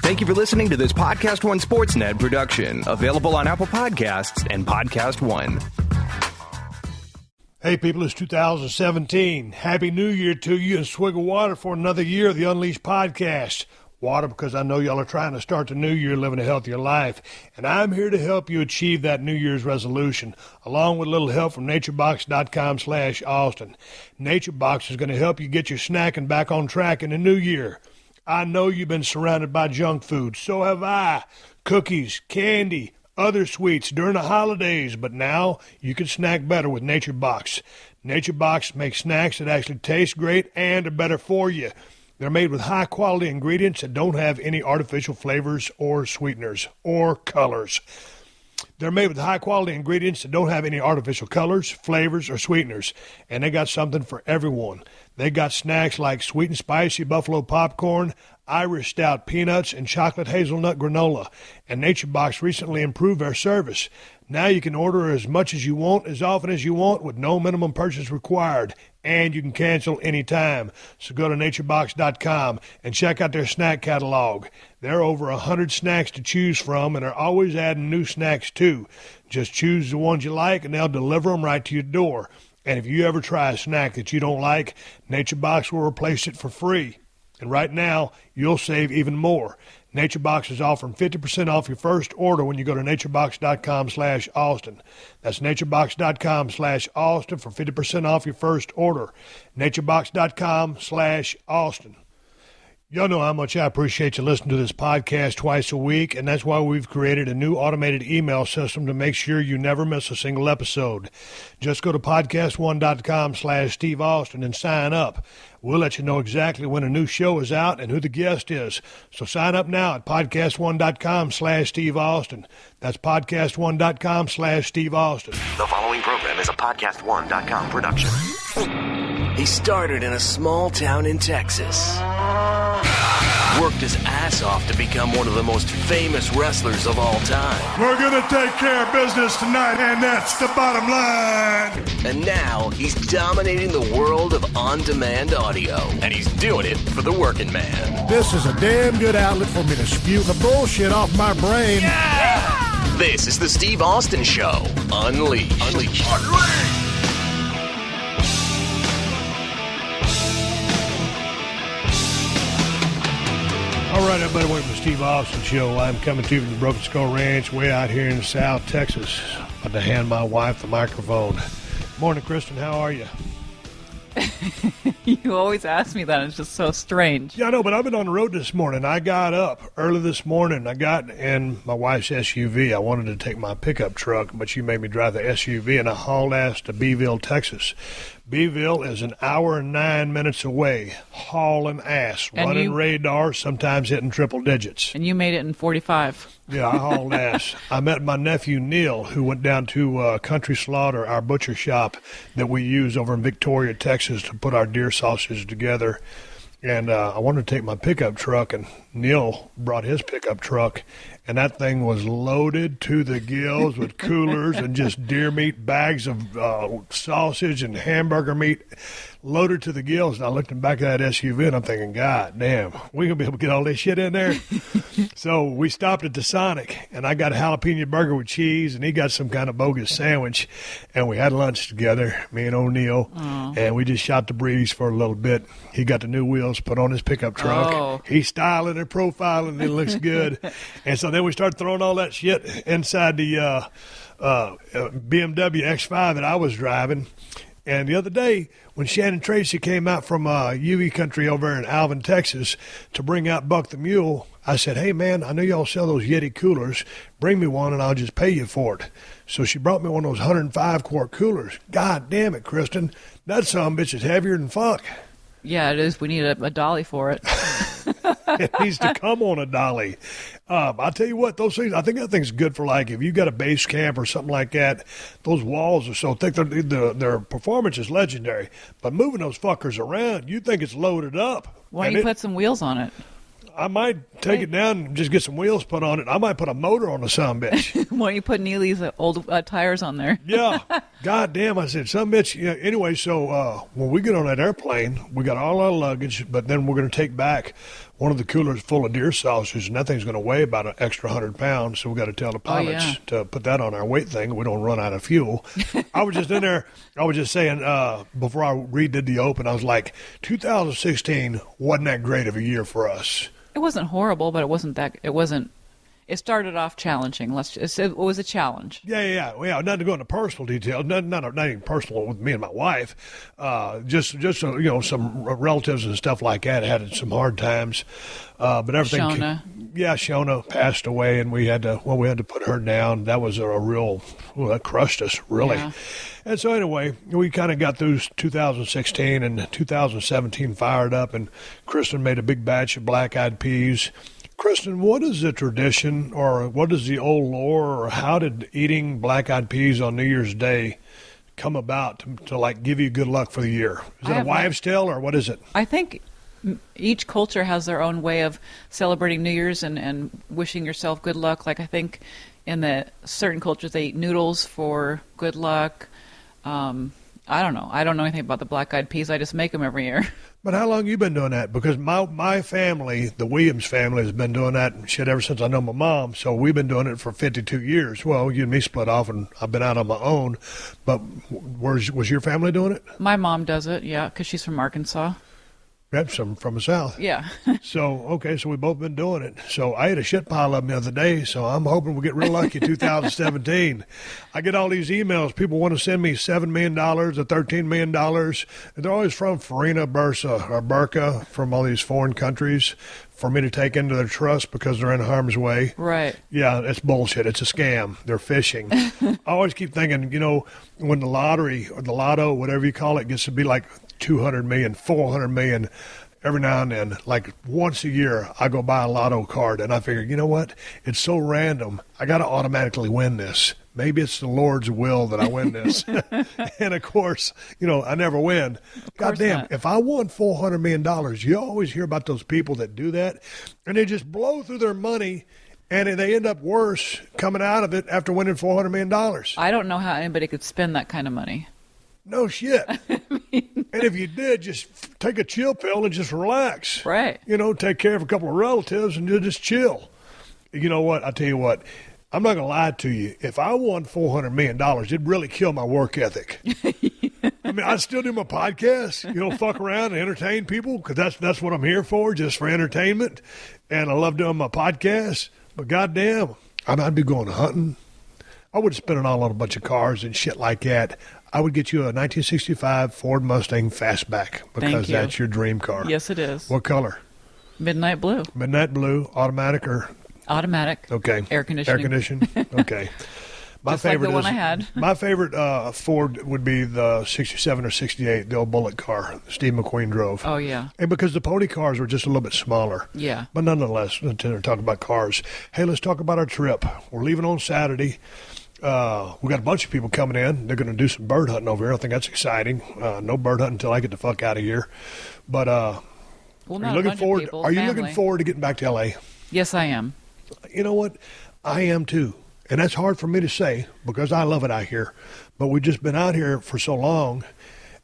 Thank you for listening to this PodcastOne Sportsnet production, available on Apple Podcasts and PodcastOne. Hey people, it's 2017. Happy New Year to you, and swig of water for another year of the Unleashed podcast. Water because I know y'all are trying to start the new year living a healthier life, and I'm here to help you achieve that New Year's resolution, along with a little help from naturebox.com/Austin. NatureBox is going to help you get your snacking back on track in the new year. I know you've been surrounded by junk food, so have I. Cookies, candy, other sweets during the holidays, but now you can snack better with NatureBox. NatureBox makes snacks that actually taste great and are better for you. They're made with high-quality ingredients that don't have any artificial flavors or sweeteners or colors. They're made with high-quality ingredients that don't have any artificial colors, flavors, or sweeteners, and they got something for everyone. They got snacks like sweet and spicy buffalo popcorn, Irish stout peanuts, and chocolate hazelnut granola. And NatureBox recently improved their service. Now you can order as much as you want, as often as you want, with no minimum purchase required. And you can cancel anytime. So go to naturebox.com and check out their snack catalog. There are over 100 snacks to choose from, and they're always adding new snacks too. Just choose the ones you like, and they'll deliver them right to your door. And if you ever try a snack that you don't like, NatureBox will replace it for free. And right now, you'll save even more. NatureBox is offering 50% off your first order when you go to naturebox.com/Austin. That's naturebox.com/Austin for 50% off your first order. naturebox.com/Austin. Y'all know how much I appreciate you listening to this podcast twice a week, and that's why we've created a new automated email system to make sure you never miss a single episode. Just go to PodcastOne.com/Steve Austin and sign up. We'll let you know exactly when a new show is out and who the guest is. So sign up now at PodcastOne.com/Steve Austin. That's PodcastOne.com/Steve Austin. The following program is a PodcastOne.com production. He started in a small town in Texas. Worked his ass off to become one of the most famous wrestlers of all time. We're going to take care of business tonight, and that's the bottom line. And now he's dominating the world of on-demand audio. And he's doing it for the working man. This is a damn good outlet for me to spew the bullshit off my brain. Yeah! This is the Steve Austin Show. Unleashed. All right, everybody, welcome to the Steve Austin Show. I'm coming to you from the Broken Skull Ranch way out here in South Texas. About to hand my wife the microphone. Morning, Kristen. How are you? You always ask me that. It's just so strange. Yeah, I know, but I've been on the road this morning. I got up early this morning. I got in my wife's SUV. I wanted to take my pickup truck, but she made me drive the SUV, and I hauled ass to Beeville, Texas. Beeville is an hour and 9 minutes away, hauling ass, and running radar, sometimes hitting triple digits. And you made it in 45. Yeah, I hauled ass. I met my nephew, Neil, who went down to Country Slaughter, our butcher shop that we use over in Victoria, Texas, to put our deer sausage together. And I wanted to take my pickup truck, and Neil brought his pickup truck, and that thing was loaded to the gills with coolers and just deer meat, bags of sausage and hamburger meat, loaded to the gills. And I looked in the back of that SUV, and I'm thinking, God damn, we going to be able to get all this shit in there? So we stopped at the Sonic, and I got a jalapeno burger with cheese, and he got some kind of bogus sandwich, and we had lunch together, me and O'Neill, and we just shot the breeze for a little bit. He got the new wheels put on his pickup truck. Oh. He's styling and profiling, it looks good. And so then we started throwing all that shit inside the BMW X5 that I was driving. And the other day, when Shannon Tracy came out from UV Country over in Alvin, Texas, to bring out Buck the Mule, I said, hey, man, I know y'all sell those Yeti coolers. Bring me one, and I'll just pay you for it. So she brought me one of those 105-quart coolers. God damn it, Kristen. That sumbitch is heavier than fuck. Yeah, it is. We need a dolly for it. It needs to come on a dolly. I'll tell you what, those things, I think that thing's good for, like, if you got a base camp or something like that, those walls are so thick, their performance is legendary. But moving those fuckers around, you think it's loaded up. Why don't you put some wheels on it? I might take it down and just get some wheels put on it. I might put a motor on the sumbitch. Why don't you put Neely's old tires on there? Yeah. God damn, I said, sumbitch. Yeah, anyway, so when we get on that airplane, we got all our luggage, but then we're going to take back one of the coolers full of deer sausage, and that thing's going to weigh about an extra 100 pounds. So we got to tell the pilots to put that on our weight thing. We don't run out of fuel. I was just in there. I was just saying before I redid the Open, I was like, 2016 wasn't that great of a year for us. It wasn't horrible, but it wasn't. It started off challenging. It was a challenge. Yeah. Not to go into personal details. Not even personal with me and my wife. Just some relatives and stuff like that had some hard times. But everything. Shona. Yeah, Shona passed away, and we had to put her down. That was that crushed us really. Yeah. And so anyway, we kind of got through 2016 and 2017 fired up, and Kristen made a big batch of black-eyed peas. Kristen, what is the tradition, or what is the old lore, or how did eating black-eyed peas on New Year's Day come about to like give you good luck for the year? Is it a wives' tale, or what is it? I think each culture has their own way of celebrating New Year's and wishing yourself good luck. Like I think in the certain cultures they eat noodles for good luck. I don't know. I don't know anything about the black-eyed peas. I just make them every year. But how long you been doing that? Because my family, the Williams family, has been doing that shit ever since I know my mom. So we've been doing it for 52 years. Well, you and me split off, and I've been out on my own. But was your family doing it? My mom does it, yeah, because she's from Arkansas. That's from the South. Yeah. So we've both been doing it. So I ate a shit pile of them the other day, so I'm hoping we'll get real lucky 2017. I get all these emails. People want to send me $7 million or $13 million. And they're always from Farina, Bursa, or Burka, from all these foreign countries, for me to take into their trust because they're in harm's way. Right. Yeah, it's bullshit. It's a scam. They're phishing. I always keep thinking, when the lottery or the lotto, whatever you call it, gets to be like 200 million, 400 million, every now and then, like once a year, I go buy a lotto card, and I figure, you know what? It's so random. I got to automatically win this. Maybe it's the Lord's will that I win this. And of course, I never win. Goddamn, if I won $400 million, you always hear about those people that do that, and they just blow through their money, and they end up worse coming out of it after winning $400 million. I don't know how anybody could spend that kind of money. No shit. And if you did, just take a chill pill and just relax. Right. Take care of a couple of relatives and just chill. You know what? I tell you what, I'm not going to lie to you. If I won $400 million, it'd really kill my work ethic. I mean, I'd still do my podcast, fuck around and entertain people, because that's what I'm here for, just for entertainment. And I love doing my podcast. But goddamn, I'd be going hunting. I would spend it all on a bunch of cars and shit like that. I would get you a 1965 Ford Mustang Fastback, because that's your dream car. Yes, it is. What color? Midnight blue. Midnight blue, automatic or? Automatic. Okay. Air conditioning. Air conditioning. Okay. Just like the one I had. My favorite Ford would be the 67 or 68, the old Bullet car Steve McQueen drove. Oh, yeah. And because the pony cars were just a little bit smaller. Yeah. But nonetheless, let's talk about cars. Hey, let's talk about our trip. We're leaving on Saturday. We got a bunch of people coming in. They're going to do some bird hunting over here. I think that's exciting. No bird hunting until I get the fuck out of here. But are you looking forward to getting back to L.A.? Yes, I am. You know what? I am too. And that's hard for me to say because I love it out here. But we've just been out here for so long,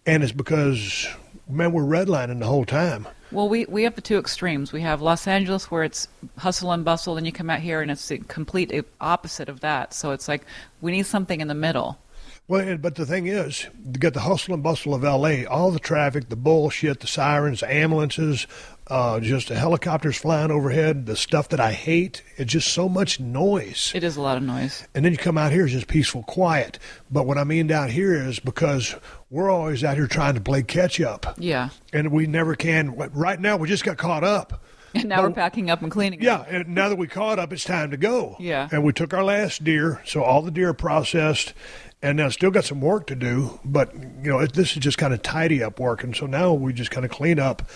and it's because, man, we're redlining the whole time. Well, we have the two extremes. We have Los Angeles, where it's hustle and bustle, and you come out here and it's the complete opposite of that. So it's like we need something in the middle. Well, but the thing is, you got the hustle and bustle of L.A., all the traffic, the bullshit, the sirens, the ambulances, just the helicopters flying overhead, the stuff that I hate. It's just so much noise. It is a lot of noise. And then you come out here, it's just peaceful, quiet. But what I mean down here is because we're always out here trying to play catch up. Yeah. And we never can. Right now, we just got caught up. And now we're packing up and cleaning up. Yeah, and now that we caught up, it's time to go. Yeah. And we took our last deer, so all the deer are processed. And now still got some work to do, but, this is just kind of tidy up work. And so now we just kind of clean up,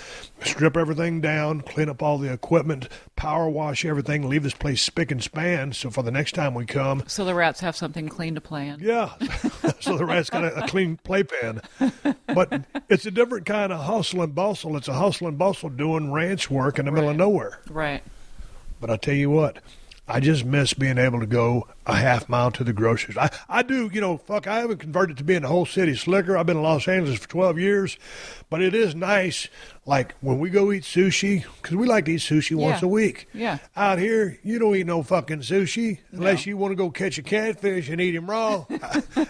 strip everything down, clean up all the equipment, power wash everything, leave this place spick and span. So for the next time we come. So the rats have something clean to play in. Yeah. So the rats got a clean playpen. But it's a different kind of hustle and bustle. It's a hustle and bustle doing ranch work in the middle of nowhere. Right. But I tell you what, I just miss being able to go a half mile to the groceries. I do, I haven't converted to being a whole city slicker. I've been in Los Angeles for 12 years, but it is nice, like when we go eat sushi, because we like to eat sushi once a week. Yeah. Out here, you don't eat no fucking sushi unless you want to go catch a catfish and eat him raw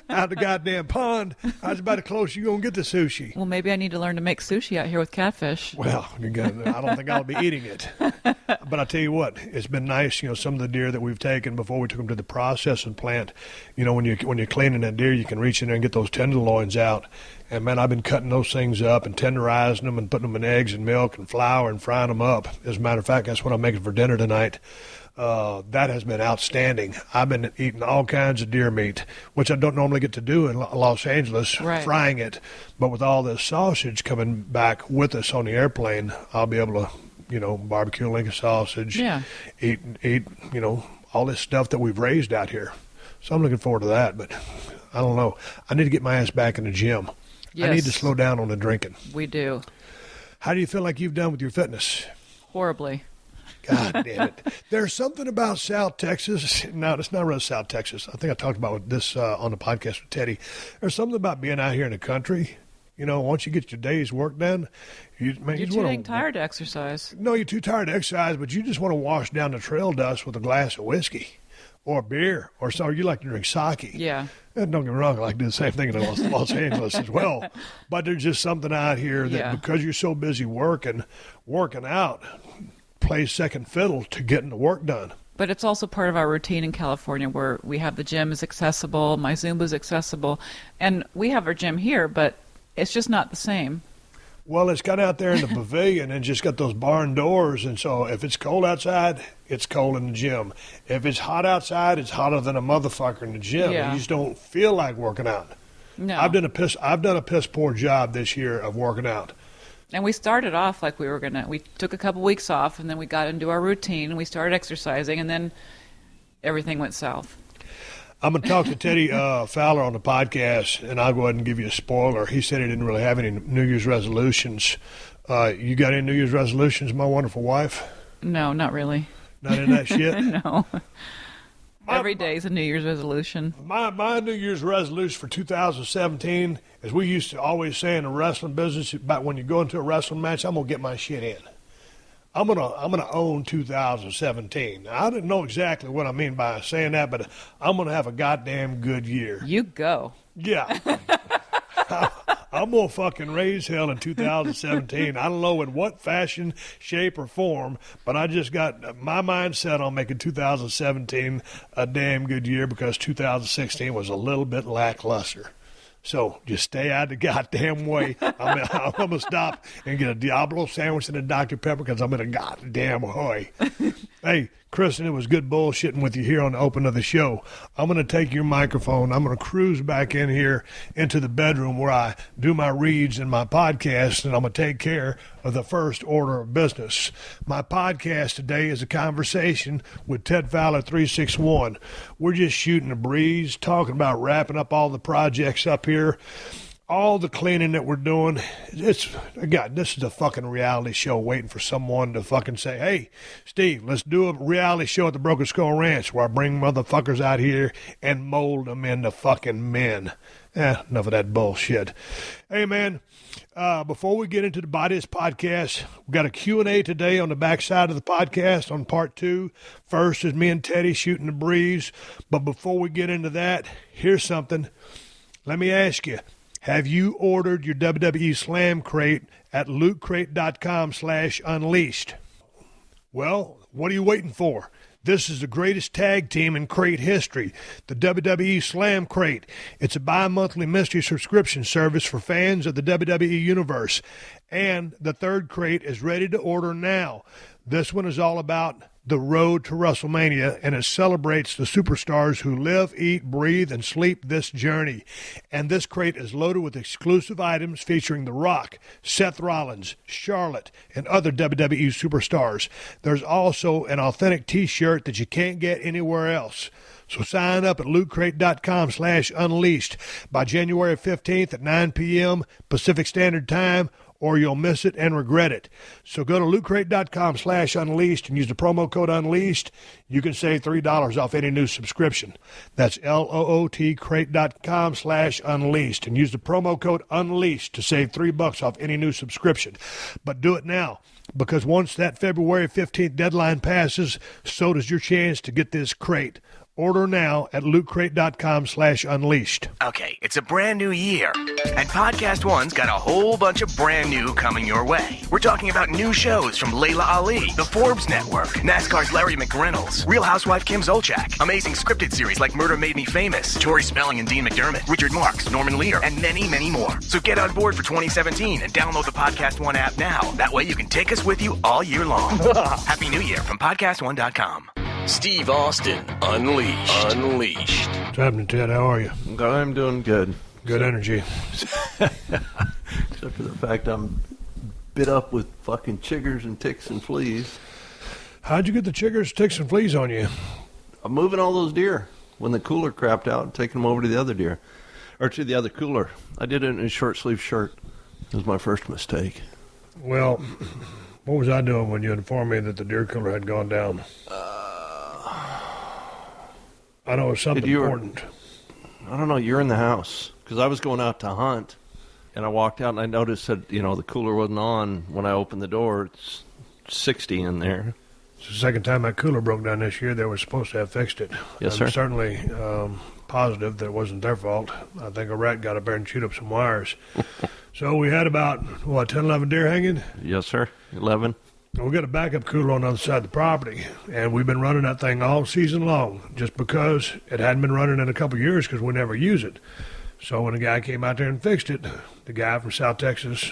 out the goddamn pond. That's about the closest you're going to get to sushi. Well, maybe I need to learn to make sushi out here with catfish. Well, I don't think I'll be eating it. But I tell you what, it's been nice, some of the deer that we've taken before we took them to the processing plant. When you're cleaning that deer, you can reach in there and get those tenderloins out. And, man, I've been cutting those things up and tenderizing them and putting them in eggs and milk and flour and frying them up. As a matter of fact, that's what I'm making for dinner tonight. That has been outstanding. I've been eating all kinds of deer meat, which I don't normally get to do in Los Angeles, frying it. But with all this sausage coming back with us on the airplane, I'll be able to, barbecue Lincoln sausage, eat, all this stuff that we've raised out here. So I'm looking forward to that, but I don't know. I need to get my ass back in the gym. Yes. I need to slow down on the drinking. We do. How do you feel like you've done with your fitness? Horribly. God damn it. There's something about South Texas. No, it's not really South Texas. I think I talked about this on the podcast with Teddy. There's something about being out here in the country. Once you get your day's work done, you're too dang tired to exercise. No, you're too tired to exercise, but you just want to wash down the trail dust with a glass of whiskey or beer or so. You like to drink sake. Yeah. And don't get me wrong, I like to do the same thing in Los Angeles as well. But there's just something out here that because you're so busy working out, plays second fiddle to getting the work done. But it's also part of our routine in California where we have the gym is accessible, my Zumba is accessible, and we have our gym here, but it's just not the same. Well, it's got out there in the pavilion and just got those barn doors, and so if it's cold outside, it's cold in the gym. If it's hot outside, it's hotter than a motherfucker in the gym. Yeah. You just don't feel like working out. No. I've done a piss poor job this year of working out. And we started off like we took a couple weeks off, and then we got into our routine, and we started exercising, and then everything went south. I'm going to talk to Teddy Fowler on the podcast, and I'll go ahead and give you a spoiler. He said he didn't really have any New Year's resolutions. You got any New Year's resolutions, my wonderful wife? No, not really. Not in that shit? No. Every day is a New Year's resolution. My New Year's resolution for 2017, as we used to always say in the wrestling business, about when you go into a wrestling match, I'm going to get my shit in. I'm gonna own 2017. Now, I didn't know exactly what I mean by saying that, but I'm gonna have a goddamn good year. You go. Yeah. I'm gonna fucking raise hell in 2017. I don't know in what fashion, shape, or form, but I just got my mind set on making 2017 a damn good year because 2016 was a little bit lackluster. So just stay out of the goddamn way. I'm going to stop and get a Diablo sandwich and a Dr. Pepper because I'm in a goddamn hurry. Hey, Kristen, it was good bullshitting with you here on the open of the show. I'm going to take your microphone. I'm going to cruise back in here into the bedroom where I do my reads and my podcast, and I'm going to take care of the first order of business. My podcast today is a conversation with TedFowler 361. We're just shooting a breeze, talking about wrapping up all the projects up here. All the cleaning that we're doing, this is a fucking reality show waiting for someone to fucking say, hey, Steve, let's do a reality show at the Broken Skull Ranch where I bring motherfuckers out here and mold them into fucking men. Enough of that bullshit. Hey, man, before we get into the body of this podcast, we got a Q&A today on the backside of the podcast on part 2. First is me and Teddy shooting the breeze. But before we get into that, here's something. Let me ask you. Have you ordered your WWE Slam crate at lootcrate.com/unleashed? Well, what are you waiting for? This is the greatest tag team in crate history, the WWE Slam Crate. It's a bi-monthly mystery subscription service for fans of the WWE Universe. And the third crate is ready to order now. This one is all about the road to WrestleMania, and it celebrates the superstars who live, eat, breathe, and sleep this journey. And this crate is loaded with exclusive items featuring The Rock, Seth Rollins, Charlotte, and other WWE superstars. There's also an authentic T-shirt that you can't get anywhere else. So sign up at lootcrate.com/unleashed by January 15th at 9 p.m. Pacific Standard Time, or you'll miss it and regret it. So go to lootcrate.com/unleashed and use the promo code unleashed. You can save $3 off any new subscription. That's lootcrate.com/unleashed and use the promo code unleashed to save $3 off any new subscription. But do it now, because once that February 15th deadline passes, so does your chance to get this crate. Order now at lootcrate.com/unleashed. Okay, it's a brand new year, and Podcast One's got a whole bunch of brand new coming your way. We're talking about new shows from Layla Ali, The Forbes Network, NASCAR's Larry McReynolds, Real Housewife Kim Zolciak, amazing scripted series like Murder Made Me Famous, Tori Spelling and Dean McDermott, Richard Marks, Norman Lear, and many, many more. So get on board for 2017 and download the Podcast One app now. That way you can take us with you all year long. Happy New Year from PodcastOne.com. Steve Austin, Unleashed. What's happening, Ted? How are you? I'm doing good. Good energy. Except for the fact I'm bit up with fucking chiggers and ticks and fleas. How'd you get the chiggers, ticks, and fleas on you? I'm moving all those deer when the cooler crapped out and taking them over to the other deer. Or to the other cooler. I did it in a short sleeve shirt. It was my first mistake. Well, what was I doing when you informed me that the deer cooler had gone down? I know it was something important. I don't know. You're in the house. Because I was going out to hunt, and I walked out, and I noticed that, the cooler wasn't on when I opened the door. It's 60 in there. It's the second time that cooler broke down this year. They were supposed to have fixed it. Yes, sir. I'm certainly positive that it wasn't their fault. I think a rat got up there and chewed up some wires. So we had about, 10, 11 deer hanging? Yes, sir. 11. We got a backup cooler on the other side of the property, and we've been running that thing all season long just because it hadn't been running in a couple of years because we never use it. So when a guy came out there and fixed it, the guy from South Texas,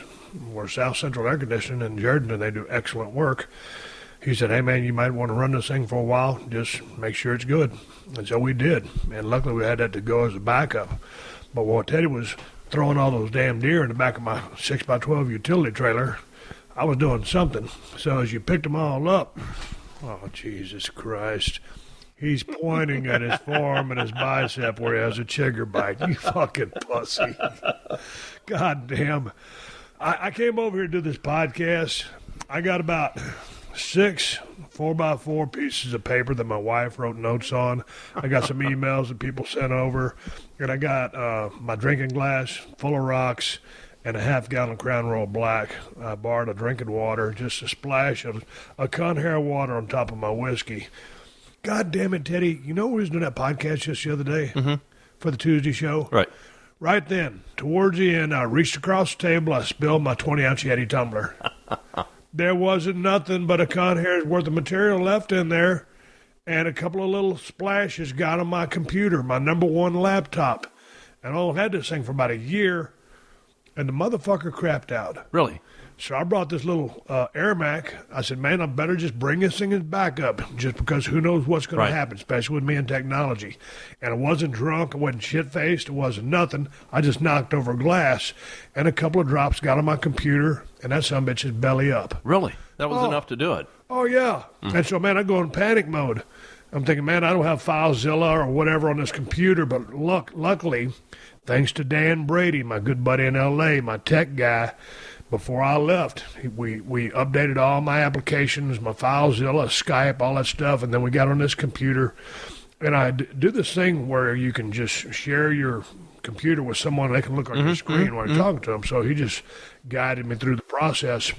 or South Central Air Conditioning in Jordan, and they do excellent work, he said, hey, man, you might want to run this thing for a while. Just make sure it's good. And so we did, and luckily we had that to go as a backup. But while Teddy was throwing all those damn deer in the back of my 6x12 utility trailer, I was doing something. So as you picked them all up, oh, Jesus Christ, he's pointing at his forearm and his bicep where he has a chigger bite. You fucking pussy. God damn. I came over here to do this podcast. I got about 6 4x4 pieces of paper that my wife wrote notes on. I got some emails that people sent over. And I got my drinking glass full of rocks and a half-gallon Crown Royal Black. I borrowed a drinking water, just a splash of a Conhair water on top of my whiskey. God damn it, Teddy. You know we was doing that podcast just the other day for the Tuesday show? Right. Right then, towards the end, I reached across the table. I spilled my 20-ounce Yeti tumbler. There wasn't nothing but a Conhair's worth of material left in there, and a couple of little splashes got on my computer, my #1 laptop. And I only had this thing for about a year. And the motherfucker crapped out. Really? So I brought this little Air Mac. I said, man, I better just bring this thing as backup just because who knows what's going to happen, especially with me and technology. And I wasn't drunk. I wasn't shit-faced. It wasn't nothing. I just knocked over glass, and a couple of drops got on my computer, and that son of a bitch is belly up. Really? That was enough to do it? Oh, yeah. And so, man, I go in panic mode. I'm thinking, man, I don't have FileZilla or whatever on this computer, but luckily, thanks to Dan Brady, my good buddy in L.A., my tech guy, before I left, we updated all my applications, my FileZilla, Skype, all that stuff, and then we got on this computer. And I do this thing where you can just share your computer with someone, they can look on your screen while you're talking to them. So he just guided me through the process.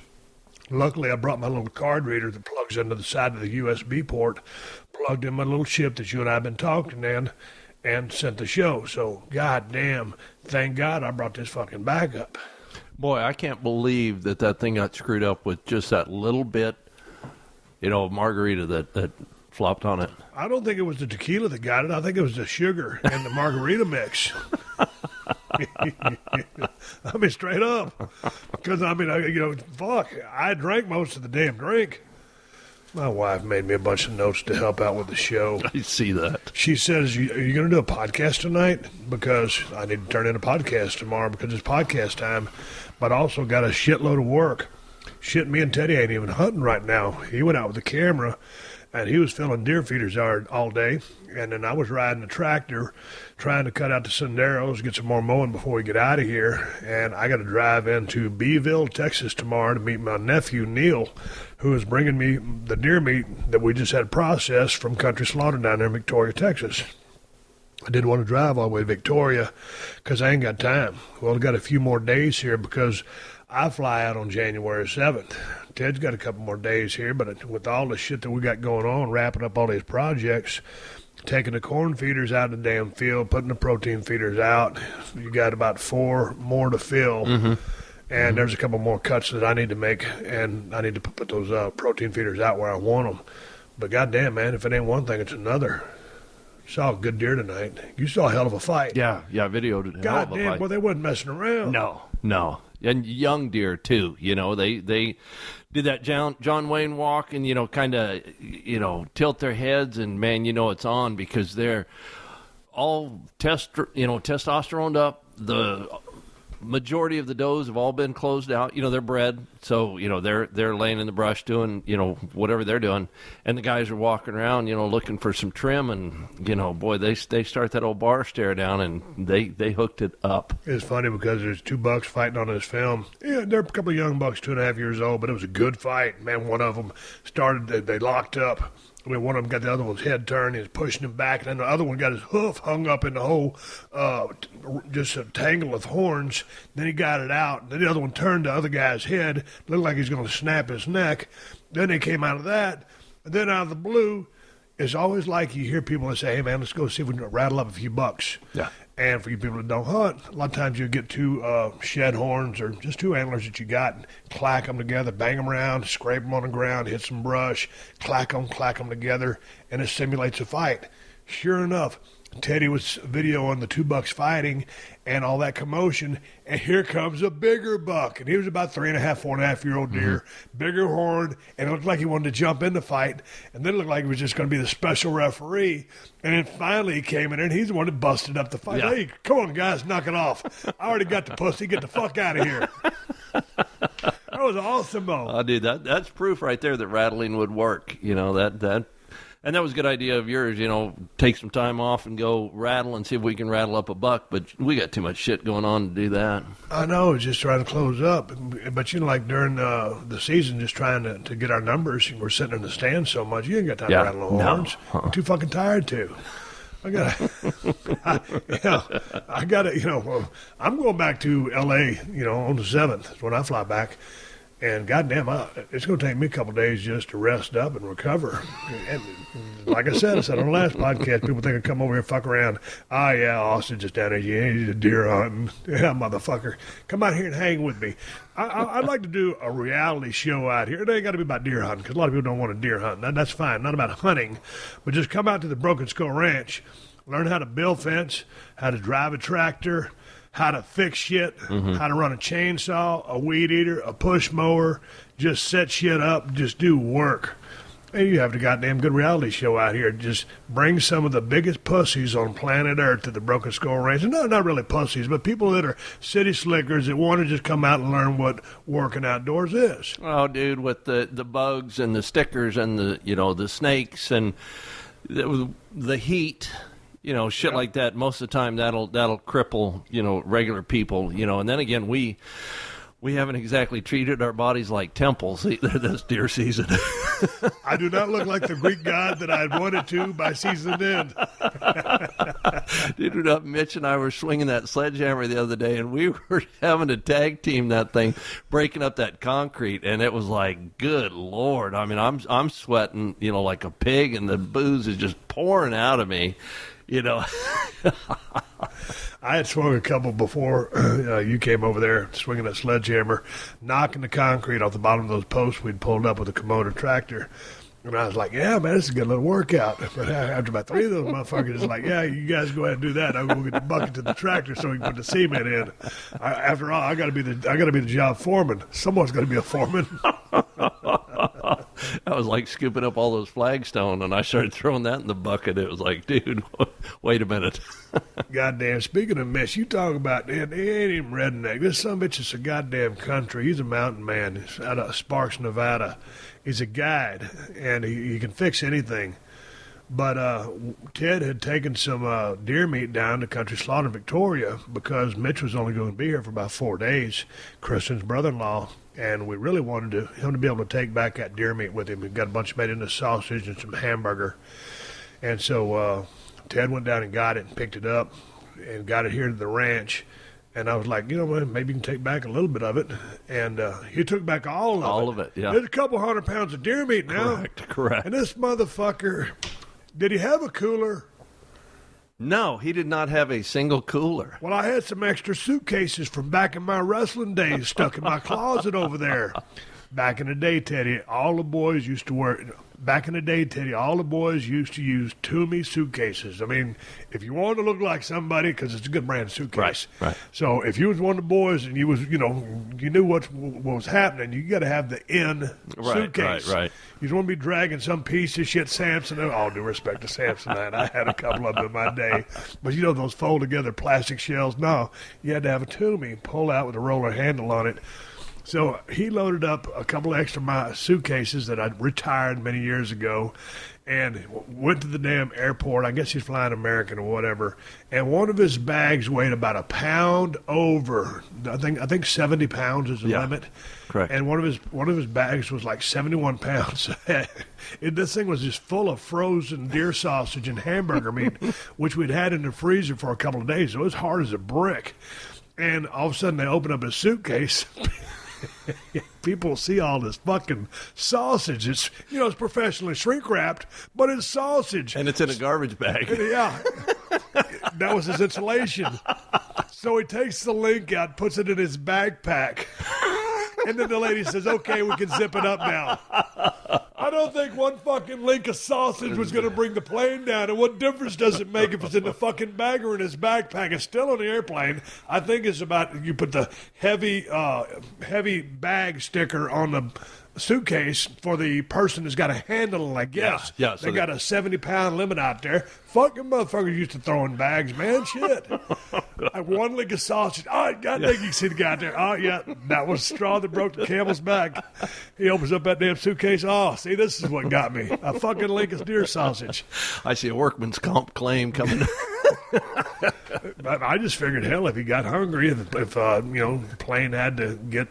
Luckily, I brought my little card reader that plugs into the side of the USB port, plugged in my little chip that you and I have been talking in, and sent the show. So, goddamn, thank God I brought this fucking backup. Boy, I can't believe that thing got screwed up with just that little bit, of margarita that flopped on it. I don't think it was the tequila that got it. I think it was the sugar and the margarita mix. I mean, straight up. Because, fuck, I drank most of the damn drink. My wife made me a bunch of notes to help out with the show. I see that. She says, are you going to do a podcast tonight? Because I need to turn in a podcast tomorrow because it's podcast time. But I also got a shitload of work. Shit, me and Teddy ain't even hunting right now. He went out with the camera. and he was filling deer feeders all day. And then I was riding the tractor, trying to cut out the senderos, get some more mowing before we get out of here. And I got to drive into Beeville, Texas tomorrow to meet my nephew, Neil, who is bringing me the deer meat that we just had processed from Country Slaughter down there in Victoria, Texas. I didn't want to drive all the way to Victoria because I ain't got time. Well, I got a few more days here because I fly out on January 7th. Ted's got a couple more days here, but with all the shit that we got going on, wrapping up all these projects, taking the corn feeders out of the damn field, putting the protein feeders out, you got about 4 more to fill. And there's a couple more cuts that I need to make, and I need to put those protein feeders out where I want them. But goddamn, man, if it ain't one thing, it's another. Saw a good deer tonight. You saw a hell of a fight. Yeah, videoed it. God damn, well, they wasn't messing around. No. And young deer, too. You know, they did that John Wayne walk and, you know, kind of, you know, tilt their heads, and, man, you know it's on because they're all testosteroned up. The majority of the does have all been closed out. You know, they're bred, so, you know, they're laying in the brush doing, you know, whatever they're doing. And the guys are walking around, you know, looking for some trim, and, you know, boy, they start that old bar stare down, and they hooked it up. It's funny because there's 2 bucks fighting on this film. Yeah, they're a couple of young bucks, 2.5 years old, but it was a good fight. Man, one of them they locked up. I mean, one of them got the other one's head turned. He was pushing him back. And then the other one got his hoof hung up in the whole, just a tangle of horns. Then he got it out. And then the other one turned the other guy's head. Looked like he's going to snap his neck. Then they came out of that. And then out of the blue, it's always like you hear people that say, hey, man, let's go see if we can rattle up a few bucks. Yeah. And for you people that don't hunt, a lot of times you get 2 shed horns or just 2 antlers that you got, and clack them together, bang them around, scrape them on the ground, hit some brush, clack them together, and it simulates a fight. Sure enough, Teddy was videoing the 2 bucks fighting and all that commotion, and here comes a bigger buck. And he was about 3.5, 4.5-year-old deer, bigger horn, and it looked like he wanted to jump in the fight, and then it looked like he was just going to be the special referee. And then finally he came in there, and he's the one that busted up the fight. Yeah. Hey, come on, guys, knock it off. I already got the pussy. Get the fuck out of here. That was awesome, though. Dude, that's proof right there that rattling would work. You know, that. And that was a good idea of yours, you know, take some time off and go rattle and see if we can rattle up a buck. But we got too much shit going on to do that. I know, it's just trying to close up. But, you know, like during the season, just trying to get our numbers, we're sitting in the stands so much, you ain't got time to rattle no horns. I'm too fucking tired to. I'm going back to L.A., you know, on the 7th when I fly back. And goddamn, it's going to take me a couple of days just to rest up and recover. And like I said on the last podcast, people think I come over here and fuck around. Oh, yeah, Austin just down there. Yeah, he's a deer hunting. Yeah, motherfucker. Come out here and hang with me. I'd like to do a reality show out here. It ain't got to be about deer hunting because a lot of people don't want to deer hunt. That's fine. Not about hunting. But just come out to the Broken Skull Ranch, learn how to build fence, how to drive a tractor, how to fix shit, how to run a chainsaw, a weed eater, a push mower, just set shit up, just do work. And you have a goddamn good reality show out here. Just bring some of the biggest pussies on planet Earth to the Broken Skull Ranch. No, not really pussies, but people that are city slickers that want to just come out and learn what working outdoors is. Oh, dude, with the bugs and the stickers and the snakes and the heat. You know, shit like that. Most of the time, that'll cripple, you know, regular people. You know, and then again, we haven't exactly treated our bodies like temples either this deer season. I do not look like the Greek god that I wanted to by season end. Dude, Mitch and I were swinging that sledgehammer the other day, and we were having to tag team that thing, breaking up that concrete, and it was like, good Lord. I mean, I'm sweating, you know, like a pig, and the booze is just pouring out of me. You know, I had swung a couple before you came over there, swinging that sledgehammer, knocking the concrete off the bottom of those posts we'd pulled up with a Komodo tractor. And I was like, yeah, man, this is a good little workout. But after about 3 of those motherfuckers, it's like, yeah, you guys go ahead and do that. I'm going to go get the bucket to the tractor so we can put the cement in. After all, I got to be the job foreman. Someone's going to be a foreman. I was like scooping up all those flagstone, and I started throwing that in the bucket. It was like, dude, wait a minute. Goddamn, speaking of mess, you talk about, he ain't even redneck. This sumbitch is a goddamn country. He's a mountain man. He's out of Sparks, Nevada. He's a guide, and he can fix anything. But Ted had taken some deer meat down to Country Slaughter in Victoria because Mitch was only going to be here for about 4 days, Kristen's brother-in-law, and we really wanted him to be able to take back that deer meat with him. He got a bunch made into sausage and some hamburger. And so Ted went down and got it and picked it up and got it here to the ranch. And I was like, you know what, maybe you can take back a little bit of it. And he took back all of it. All of it, yeah. There's a couple 100 pounds of deer meat now. Correct. And this motherfucker... Did he have a cooler? No, he did not have a single cooler. Well, I had some extra suitcases from back in my wrestling days stuck in my closet over there. Back in the day, Teddy, all the boys used to wear... Back in the day, Teddy, all the boys used to use Toomey suitcases. I mean, if you wanted to look like somebody, because it's a good brand suitcase. Right. So if you was one of the boys and you was, you knew what was happening, you got to have the N suitcase. Right. You don't want to be dragging some piece of shit Samson. All due respect to Samsonite, I had a couple of them in my day. But those fold together plastic shells. No, you had to have a Toomey pull out with a roller handle on it. So he loaded up a couple of extra my suitcases that I'd retired many years ago and went to the damn airport. I guess he's flying American or whatever. And one of his bags weighed about a pound over. I think 70 pounds is the limit. Correct. And one of his bags was like 71 pounds. This thing was just full of frozen deer sausage and hamburger meat, which we'd had in the freezer for a couple of days. So it was hard as a brick. And all of a sudden they open up his suitcase. People see all this fucking sausage. It's it's professionally shrink wrapped, but it's sausage. And it's in a garbage bag. Yeah. That was his insulation. So he takes the link out, puts it in his backpack. And then the lady says, okay, we can zip it up now. I don't think one fucking link of sausage was going to bring the plane down. And what difference does it make if it's in the fucking bag or in his backpack? It's still on the airplane. I think it's about, you put the heavy bag sticker on the suitcase for the person who's got a handle, I guess. Yeah. They got a 70-pound limit out there. Fucking motherfuckers used to throw in bags, man. Shit. Like one link of sausage. Oh, God dang, you can see the guy out there. Oh, yeah, that was straw that broke the camel's back. He opens up that damn suitcase. Oh, see, this is what got me. A fucking link of deer sausage. I see a workman's comp claim coming. I just figured, hell, if he got hungry, if the plane had to get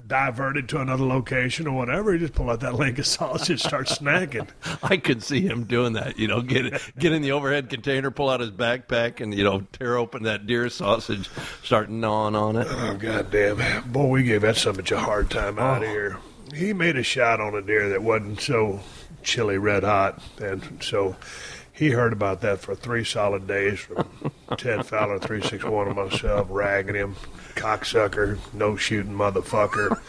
diverted to another location or whatever, he just pull out that link of sausage and start snacking. I could see him doing that, get in the overhead container, pull out his backpack, and, tear open that deer sausage, start gnawing on it. Oh, goddamn. Boy, we gave that such a hard time out here. He made a shot on a deer that wasn't so chili red hot, and so he heard about that for 3 solid days from TedFowler 361 and myself, ragging him. Cocksucker, no-shooting motherfucker.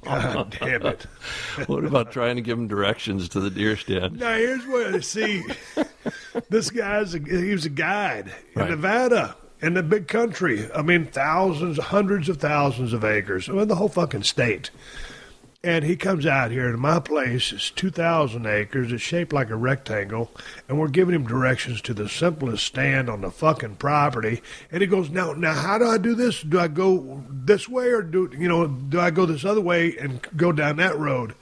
God damn it. What about trying to give him directions to the deer stand? Now, here's what, see, this guy's, he was a guide in Right. Nevada, in the big country. I mean, hundreds of thousands of acres. I mean, the whole fucking state. And he comes out here to my place. It's 2,000 acres. It's shaped like a rectangle. And we're giving him directions to the simplest stand on the fucking property. And he goes, now, how do I do this? Do I go this way or do I go this other way and go down that road?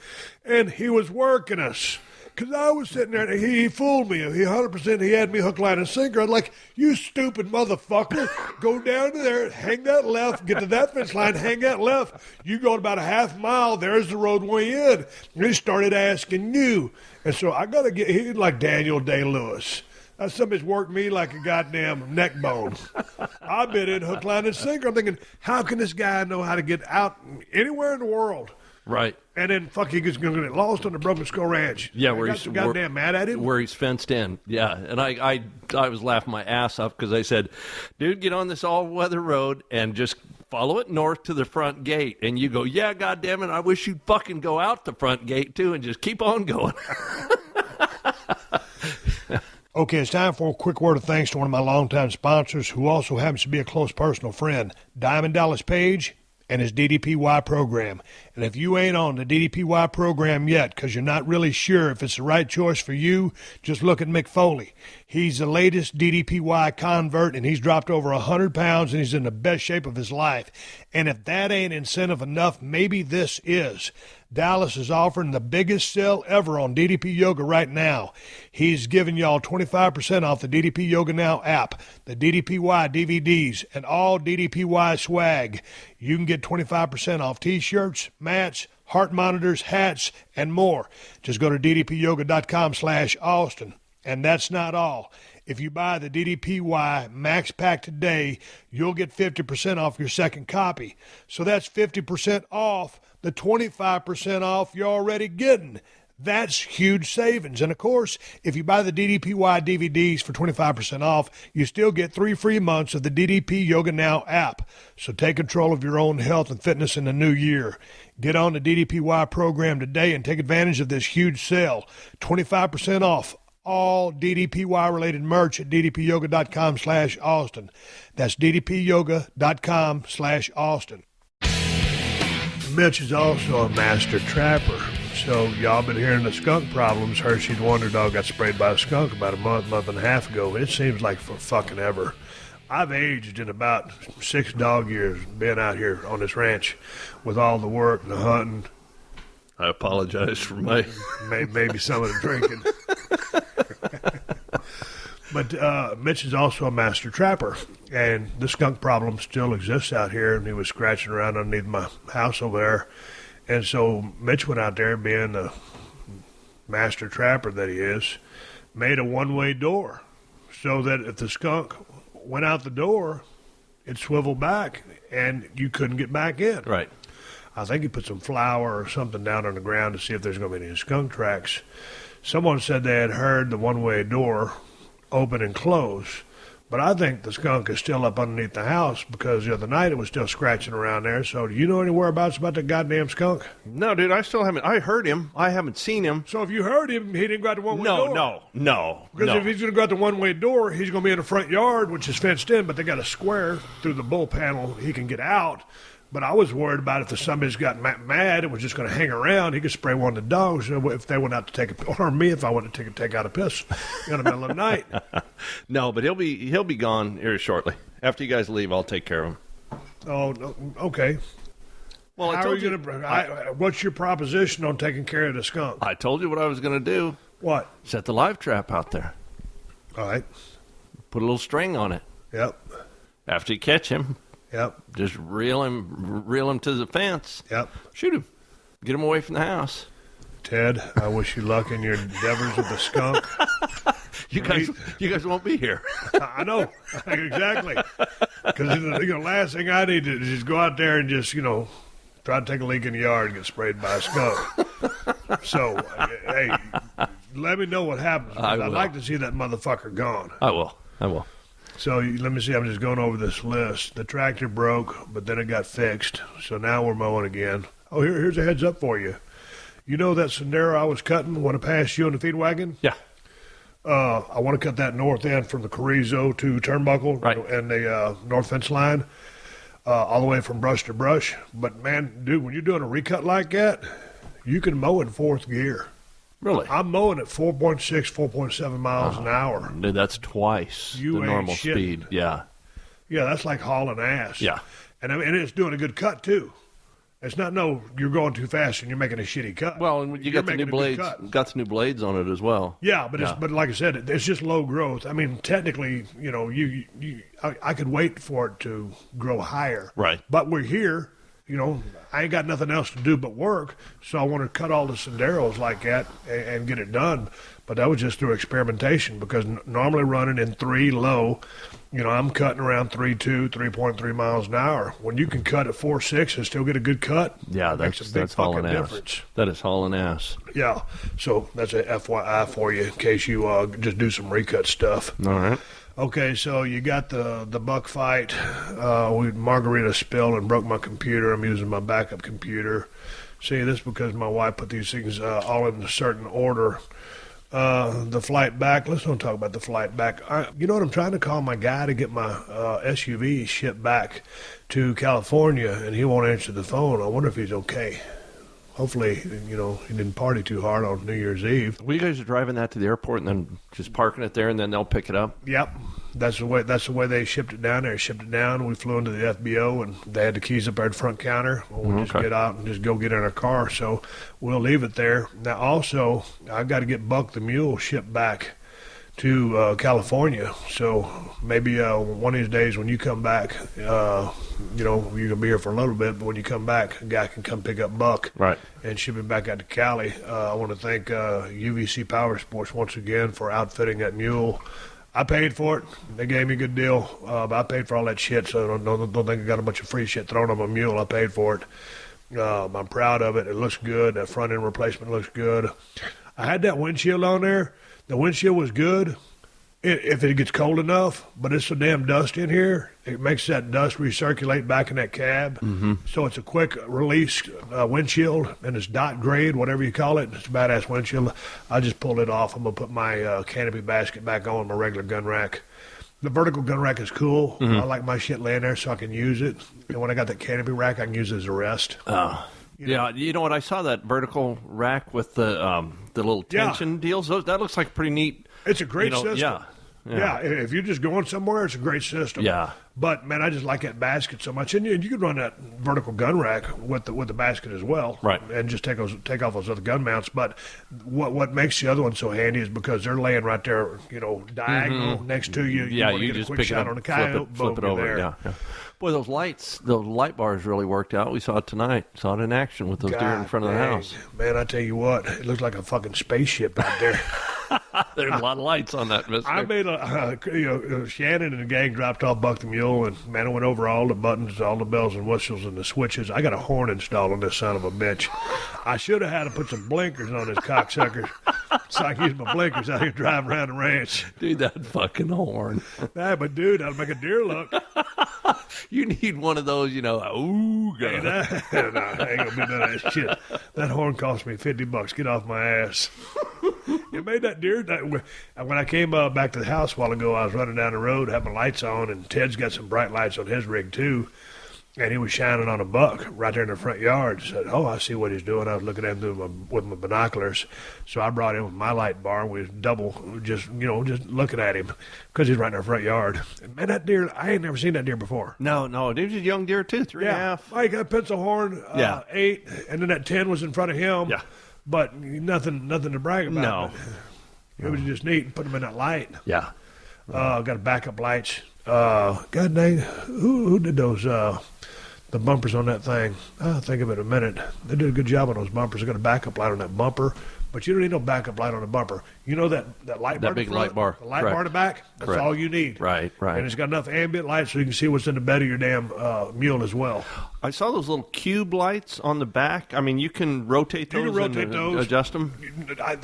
And he was working us. Because I was sitting there, and he fooled me. He 100%, he had me hook, line, and sinker. I'm like, you stupid motherfucker. Go down to there, hang that left, get to that fence line, hang that left. You go about a half mile, there's the roadway in. And he started asking you. And so I got to get, he's like Daniel Day-Lewis. That somebody's worked me like a goddamn neck bone. I've been in hook, line, and sinker. I'm thinking, how can this guy know how to get out anywhere in the world? Right. And then, he was going to get lost on the Broken Skull Ranch. Yeah, where he's goddamn mad at him. Where he's fenced in. Yeah, and I was laughing my ass off because I said, dude, get on this all-weather road and just follow it north to the front gate. And you go, yeah, goddamn it, I wish you'd fucking go out the front gate, too, and just keep on going. Okay, it's time for a quick word of thanks to one of my longtime sponsors who also happens to be a close personal friend, Diamond Dallas Page and his DDPY program. And if you ain't on the DDPY program yet because you're not really sure if it's the right choice for you, just look at Mick Foley. He's the latest DDPY convert, and he's dropped over 100 pounds, and he's in the best shape of his life. And if that ain't incentive enough, maybe this is. Dallas is offering the biggest sale ever on DDP Yoga right now. He's giving y'all 25% off the DDP Yoga Now app, the DDPY DVDs, and all DDPY swag. You can get 25% off T-shirts, mats, heart monitors, hats, and more. Just go to ddpyoga.com/Austin. And that's not all. If you buy the DDPY Max Pack today, you'll get 50% off your second copy. So that's 50% off the 25% off you're already getting. That's huge savings. And, of course, if you buy the DDPY DVDs for 25% off, you still get 3 free months of the DDP Yoga Now app. So take control of your own health and fitness in the new year. Get on the DDPY program today and take advantage of this huge sale. 25% off all DDPY-related merch at ddpyoga.com/Austin. That's ddpyoga.com/Austin. Mitch is also a master trapper. So y'all been hearing the skunk problems. Hershey's Wonder Dog got sprayed by a skunk about a month and a half ago. It seems like for fucking ever. I've aged in about 6 dog years being out here on this ranch with all the work and the hunting. I apologize for my... Maybe some of the drinking. But Mitch is also a master trapper, and the skunk problem still exists out here, and he was scratching around underneath my house over there. And so Mitch went out there, being the master trapper that he is, made a one-way door so that if the skunk went out the door, it swiveled back, and you couldn't get back in. Right. I think he put some flour or something down on the ground to see if there's going to be any skunk tracks. Someone said they had heard the one-way door open and close, but I think the skunk is still up underneath the house because the other night it was still scratching around there. So do you know any whereabouts about the goddamn skunk? No, dude, I still haven't. I heard him. I haven't seen him. So if you heard him, he didn't go out the one-way door? No. Because if he's going to go out the one-way door, he's going to be in the front yard, which is fenced in, but they got a square through the bull panel he can get out. But I was worried about if the somebody's got mad and was just going to hang around, he could spray one of the dogs if they went out to take a, or me if I went to take out a piss in the middle of the night. No, but he'll be gone here shortly. After you guys leave, I'll take care of him. Oh, no, okay. Well, How are you going to? What's your proposition on taking care of the skunk? I told you what I was going to do. What? Set the live trap out there. All right. Put a little string on it. Yep. After you catch him. Yep. Just reel him to the fence. Yep. Shoot him. Get him away from the house. Ted, I wish you luck in your endeavors with the skunk. You guys won't be here. I know. Exactly. Because the last thing I need to just go out there and just, try to take a leak in the yard and get sprayed by a skunk. So, hey, let me know what happens. I'd like to see that motherfucker gone. I will. So let me see. I'm just going over this list. The tractor broke, but then it got fixed. So now we're mowing again. Oh, here's a heads up for you. You know that Sendero I was cutting when I passed you on the feed wagon? Yeah. I want to cut that north end from the Carrizo to Turnbuckle and the north fence line all the way from brush to brush. But, man, dude, when you're doing a recut like that, you can mow in fourth gear. Really? I'm mowing at 4.6, 4.7 miles an hour. Dude, that's twice the normal speed. Yeah. Yeah, that's like hauling ass. Yeah. And it's doing a good cut, too. It's not, you're going too fast and you're making a shitty cut. Well, and you got the new blades. Got the new blades on it as well. Yeah, but like I said, it's just low growth. I mean, technically, I could wait for it to grow higher. Right. But we're here. I ain't got nothing else to do but work, so I want to cut all the Senderos like that and get it done. But that was just through experimentation because normally running in 3 low, I'm cutting around 3.2, 3.3 miles an hour. When you can cut at 4.6 and still get a good cut, yeah, makes a big fucking difference. That is hauling ass. Yeah, so that's a FYI for you in case you just do some recut stuff. All right. Okay, so you got the buck fight. Margarita spilled and broke my computer. I'm using my backup computer. See, this is because my wife put these things all in a certain order. The flight back. Let's not talk about the flight back. You know what? I'm trying to call my guy to get my SUV shipped back to California, and he won't answer the phone. I wonder if he's okay. Hopefully, he didn't party too hard on New Year's Eve. Well, you guys are driving that to the airport and then just parking it there, and then they'll pick it up? Yep. That's the way they shipped it down there. Shipped it down. We flew into the FBO, and they had the keys up there at the front counter. We'll just get out and just go get in our car. So we'll leave it there. Now, also, I've got to get Buck the Mule shipped back to California. So maybe one of these days when you come back, you're going to be here for a little bit, but when you come back, a guy can come pick up Buck and ship him back out to Cali. I want to thank UVC Power Sports once again for outfitting that mule. I paid for it. They gave me a good deal, but I paid for all that shit, so don't think I got a bunch of free shit thrown on my mule. I paid for it. I'm proud of it. It looks good. That front end replacement looks good. I had that windshield on there. The windshield was good if it gets cold enough, but it's so damn dusty in here. It makes that dust recirculate back in that cab. Mm-hmm. So it's a quick release windshield, and it's dot grade, whatever you call it. It's a badass windshield. I just pulled it off. I'm going to put my canopy basket back on my regular gun rack. The vertical gun rack is cool. Mm-hmm. I like my shit laying there so I can use it. And when I got that canopy rack, I can use it as a rest. Yeah, you know what? I saw that vertical rack with the little tension deals. That looks like a pretty neat. It's a great system. Yeah. If you're just going somewhere, it's a great system. Yeah. But man, I just like that basket so much, and you could run that vertical gun rack with the basket as well, right? And just take off those other gun mounts. But what makes the other one so handy is because they're laying right there, diagonal next to you. You just pick it up, on the coyote, flip it over. There. Yeah. Boy, those light bars really worked out. We saw it tonight. Saw it in action with those deer in front of the house. Man, I tell you what, it looks like a fucking spaceship out there. There's a lot of lights on that, mister. I made Shannon and the gang dropped off Buck the Mule, and man, I went over all the buttons, all the bells and whistles, and the switches. I got a horn installed on this son of a bitch. I should have had to put some blinkers on this cocksucker, so I can use my blinkers out here driving around the ranch. Dude, that fucking horn. Nah, but dude, that'll make a deer look. You need one of those, ooh, hey, I ain't gonna be none of that shit. That horn cost me $50. Get off my ass. It made that deer. When I came back to the house a while ago, I was running down the road, had my lights on, and Ted's got some bright lights on his rig too. And he was shining on a buck right there in the front yard. Said, "Oh, I see what he's doing." I was looking at him with my binoculars, so I brought him with my light bar. We was just looking at him because he's right in our front yard. And man, that deer, I ain't never seen that deer before. No, it was a young deer too, 3.5. Like a pencil horn, 8, and then that 10 was in front of him. Yeah, but nothing to brag about. No, it was just neat. Put them in that light. Yeah, got backup lights. God dang, who did those? The bumpers on that thing. I'll think of it in a minute. They did a good job on those bumpers. They got a backup light on that bumper, but you don't need no backup light on the bumper. You know that light bar? That big light bar. The light bar in the back? That's Correct. all you need. Right. And it's got enough ambient light so you can see what's in the bed of your damn mule as well. I saw those little cube lights on the back. I mean, you can rotate those. Adjust them.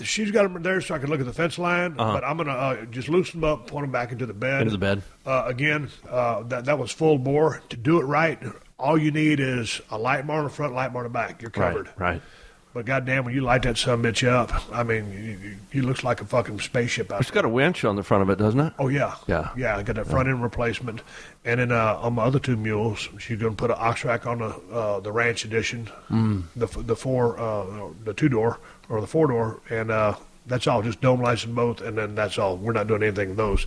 She's got them there so I can look at the fence line, but I'm going to just loosen them up, put them back into the bed. Into the bed. Again, that was full bore. To do it right, all you need is a light bar on the front, light bar on the back. You're covered. Right. But goddamn, when you light that sumbitch up, I mean, you looks like a fucking spaceship out there. It's got a winch on the front of it, doesn't it? Oh, yeah. Yeah. I got that front end replacement. And then on my other two mules, she's going to put an ox rack on the ranch edition, the 2-door or the 4-door, and that's all. Just dome lights in both, and then that's all. We're not doing anything in those.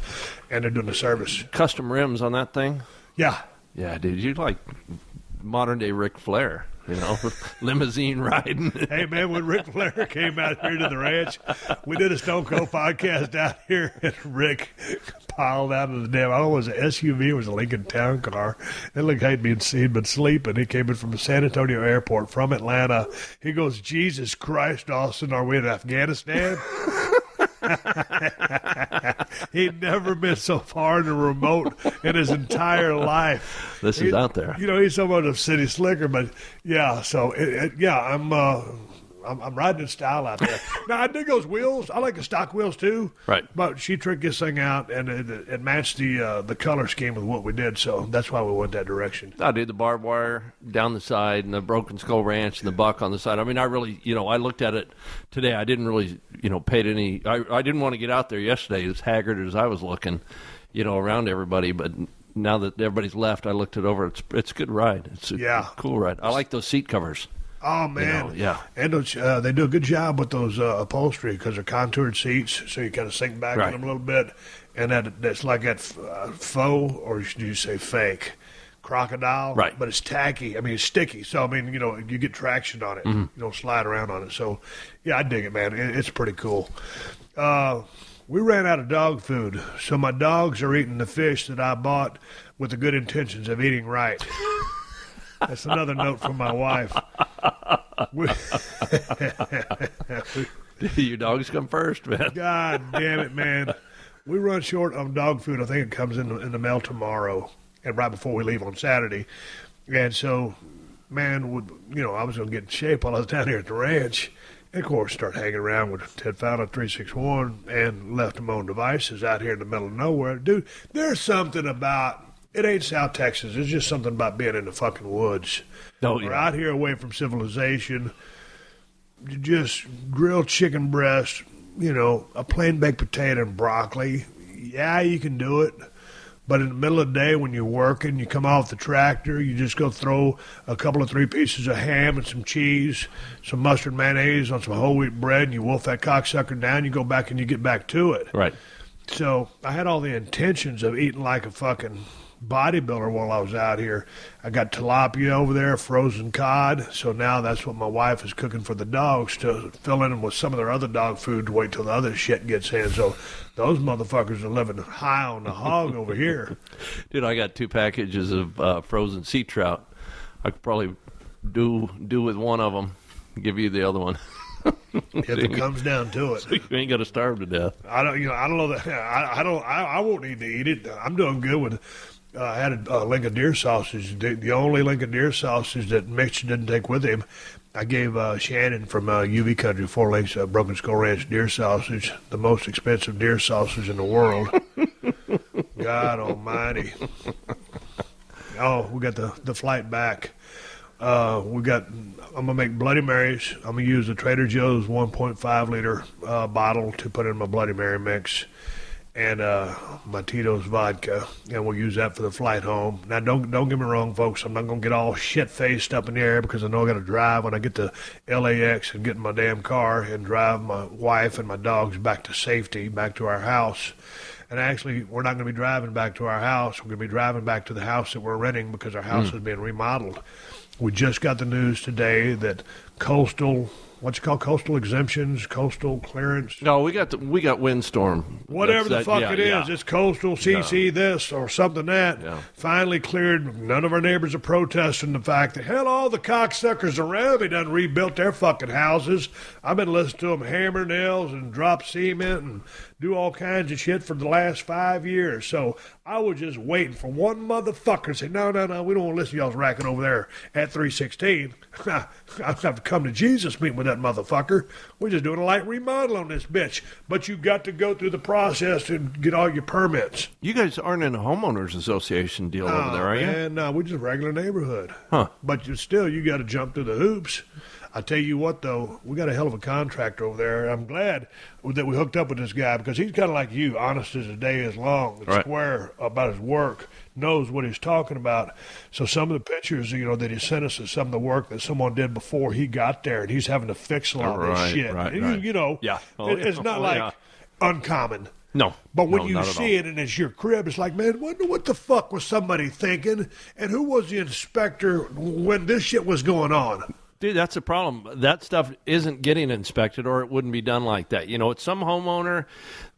And they're doing the service. Custom rims on that thing? Yeah. Yeah, dude, you're like modern day Ric Flair, limousine riding. Hey, man, when Ric Flair came out here to the ranch, we did a Stone Cold podcast out here, and Rick piled out of the damn, I don't know, was it an SUV or was it a Lincoln Town Car? It looked like he'd been sleeping. He came in from the San Antonio airport from Atlanta. He goes, "Jesus Christ, Austin, are we in Afghanistan?" He'd never been so far in the remote in his entire life. This is out there. He's somewhat of city slicker, but yeah. So I'm I'm riding in style out there. Now, I dig those wheels. I like the stock wheels, too. Right. But she tricked this thing out, and it matched the color scheme with what we did, so that's why we went that direction. I did the barbed wire down the side and the Broken Skull Ranch and the buck on the side. I mean, I really, I looked at it today. I didn't really, pay any. I didn't want to get out there yesterday as haggard as I was looking, around everybody. But now that everybody's left, I looked it over. It's a good ride. It's a cool ride. I like those seat covers. Oh, man. Yeah. And they do a good job with those upholstery because they're contoured seats, so you kind of sink back in them a little bit. And that's like that faux, or should you say fake, crocodile. Right. But it's tacky. I mean, it's sticky. So, I mean, you get traction on it. Mm-hmm. You don't slide around on it. So, yeah, I dig it, man. It's pretty cool. We ran out of dog food, so my dogs are eating the fish that I bought with the good intentions of eating right. That's another note from my wife. Your dogs come first, man. God damn it, man. We run short on dog food. I think it comes in the mail tomorrow, and right before we leave on Saturday. And so, man, I was going to get in shape while I was down here at the ranch. And, of course, start hanging around with TedFowler 361 and left them on devices out here in the middle of nowhere. Dude, there's something about, it ain't South Texas. It's just something about being in the fucking woods. Oh, We're out here away from civilization. Just grilled chicken breast, a plain baked potato and broccoli. Yeah, you can do it. But in the middle of the day when you're working, you come off the tractor, you just go throw a couple of 3 pieces of ham and some cheese, some mustard mayonnaise on some whole wheat bread, and you wolf that cocksucker down, you go back and you get back to it. Right. So I had all the intentions of eating like a fucking bodybuilder while I was out here. I got tilapia over there, frozen cod, so now that's what my wife is cooking for the dogs to fill in with some of their other dog food to wait till the other shit gets in. So those motherfuckers are living high on the hog over here. Dude, I got 2 packages of frozen sea trout. I could probably do with one of them, give you the other one. If it comes down to it. So you ain't got to starve to death. I don't know that. I won't need to eat it. I'm doing good with. I had a Lincoln deer sausage. The only Lincoln deer sausage that Mitch didn't take with him, I gave Shannon from UV Country 4 Links Broken Skull Ranch deer sausage, the most expensive deer sausage in the world. God almighty. Oh, we got the flight back. I'm going to make Bloody Marys. I'm going to use the Trader Joe's 1.5 liter bottle to put in my Bloody Mary mix. And my Tito's vodka, and we'll use that for the flight home. Now, don't get me wrong, folks. I'm not going to get all shit-faced up in the air because I know I got to drive when I get to LAX and get in my damn car and drive my wife and my dogs back to safety, back to our house. And actually, we're not going to be driving back to our house. We're going to be driving back to the house that we're renting because our house is being remodeled. We just got the news today that coastal exemptions, coastal clearance. No, we got windstorm. Whatever the fuck it is, it's coastal, CC this or something that. Yeah. Finally cleared. None of our neighbors are protesting the fact that, hell, all the cocksuckers around me done rebuilt their fucking houses. I've been listening to them hammer nails and drop cement and do all kinds of shit for the last 5 years. So I was just waiting for one motherfucker to say, no, we don't want to listen to y'all's racket over there at 316. I have to come to Jesus meeting with that motherfucker. We're just doing a light remodel on this bitch. But you've got to go through the process to get all your permits. You guys aren't in a homeowners association deal over there, are you? No, we're just a regular neighborhood. Huh. But you got to jump through the hoops. I tell you what, though, we got a hell of a contractor over there. I'm glad that we hooked up with this guy because he's kind of like you, honest as the day is long, and square about his work, knows what he's talking about. So some of the pictures, that he sent us is some of the work that someone did before he got there, and he's having to fix a lot of this shit. Right. Yeah. It's not uncommon. No. But when you see it and it's your crib, it's like, man, what the fuck was somebody thinking? And who was the inspector when this shit was going on? Dude, that's the problem. That stuff isn't getting inspected, or it wouldn't be done like that. It's some homeowner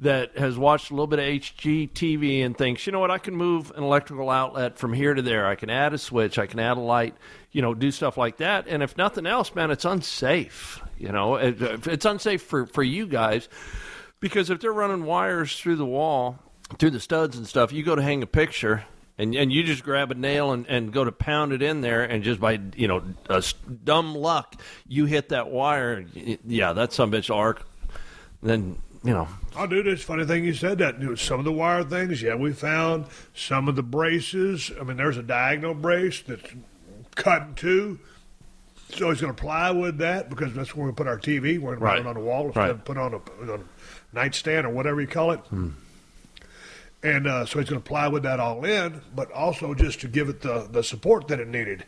that has watched a little bit of HGTV and thinks, you know what, I can move an electrical outlet from here to there. I can add a switch. I can add a light, do stuff like that. And if nothing else, man, it's unsafe. It's unsafe for you guys because if they're running wires through the wall, through the studs and stuff, you go to hang a picture, And you just grab a nail and go to pound it in there, and just by, dumb luck, you hit that wire. Yeah, that's some bitch arc. Then, Oh, dude, it's a funny thing you said that. Dude, some of the wire things, yeah, we found. Some of the braces, I mean, there's a diagonal brace that's cut in two. So he's going to plywood that because that's where we put our TV. We're going to put it on the wall instead of put on a nightstand or whatever you call it. And so he's going to plywood that all in, but also just to give it the support that it needed.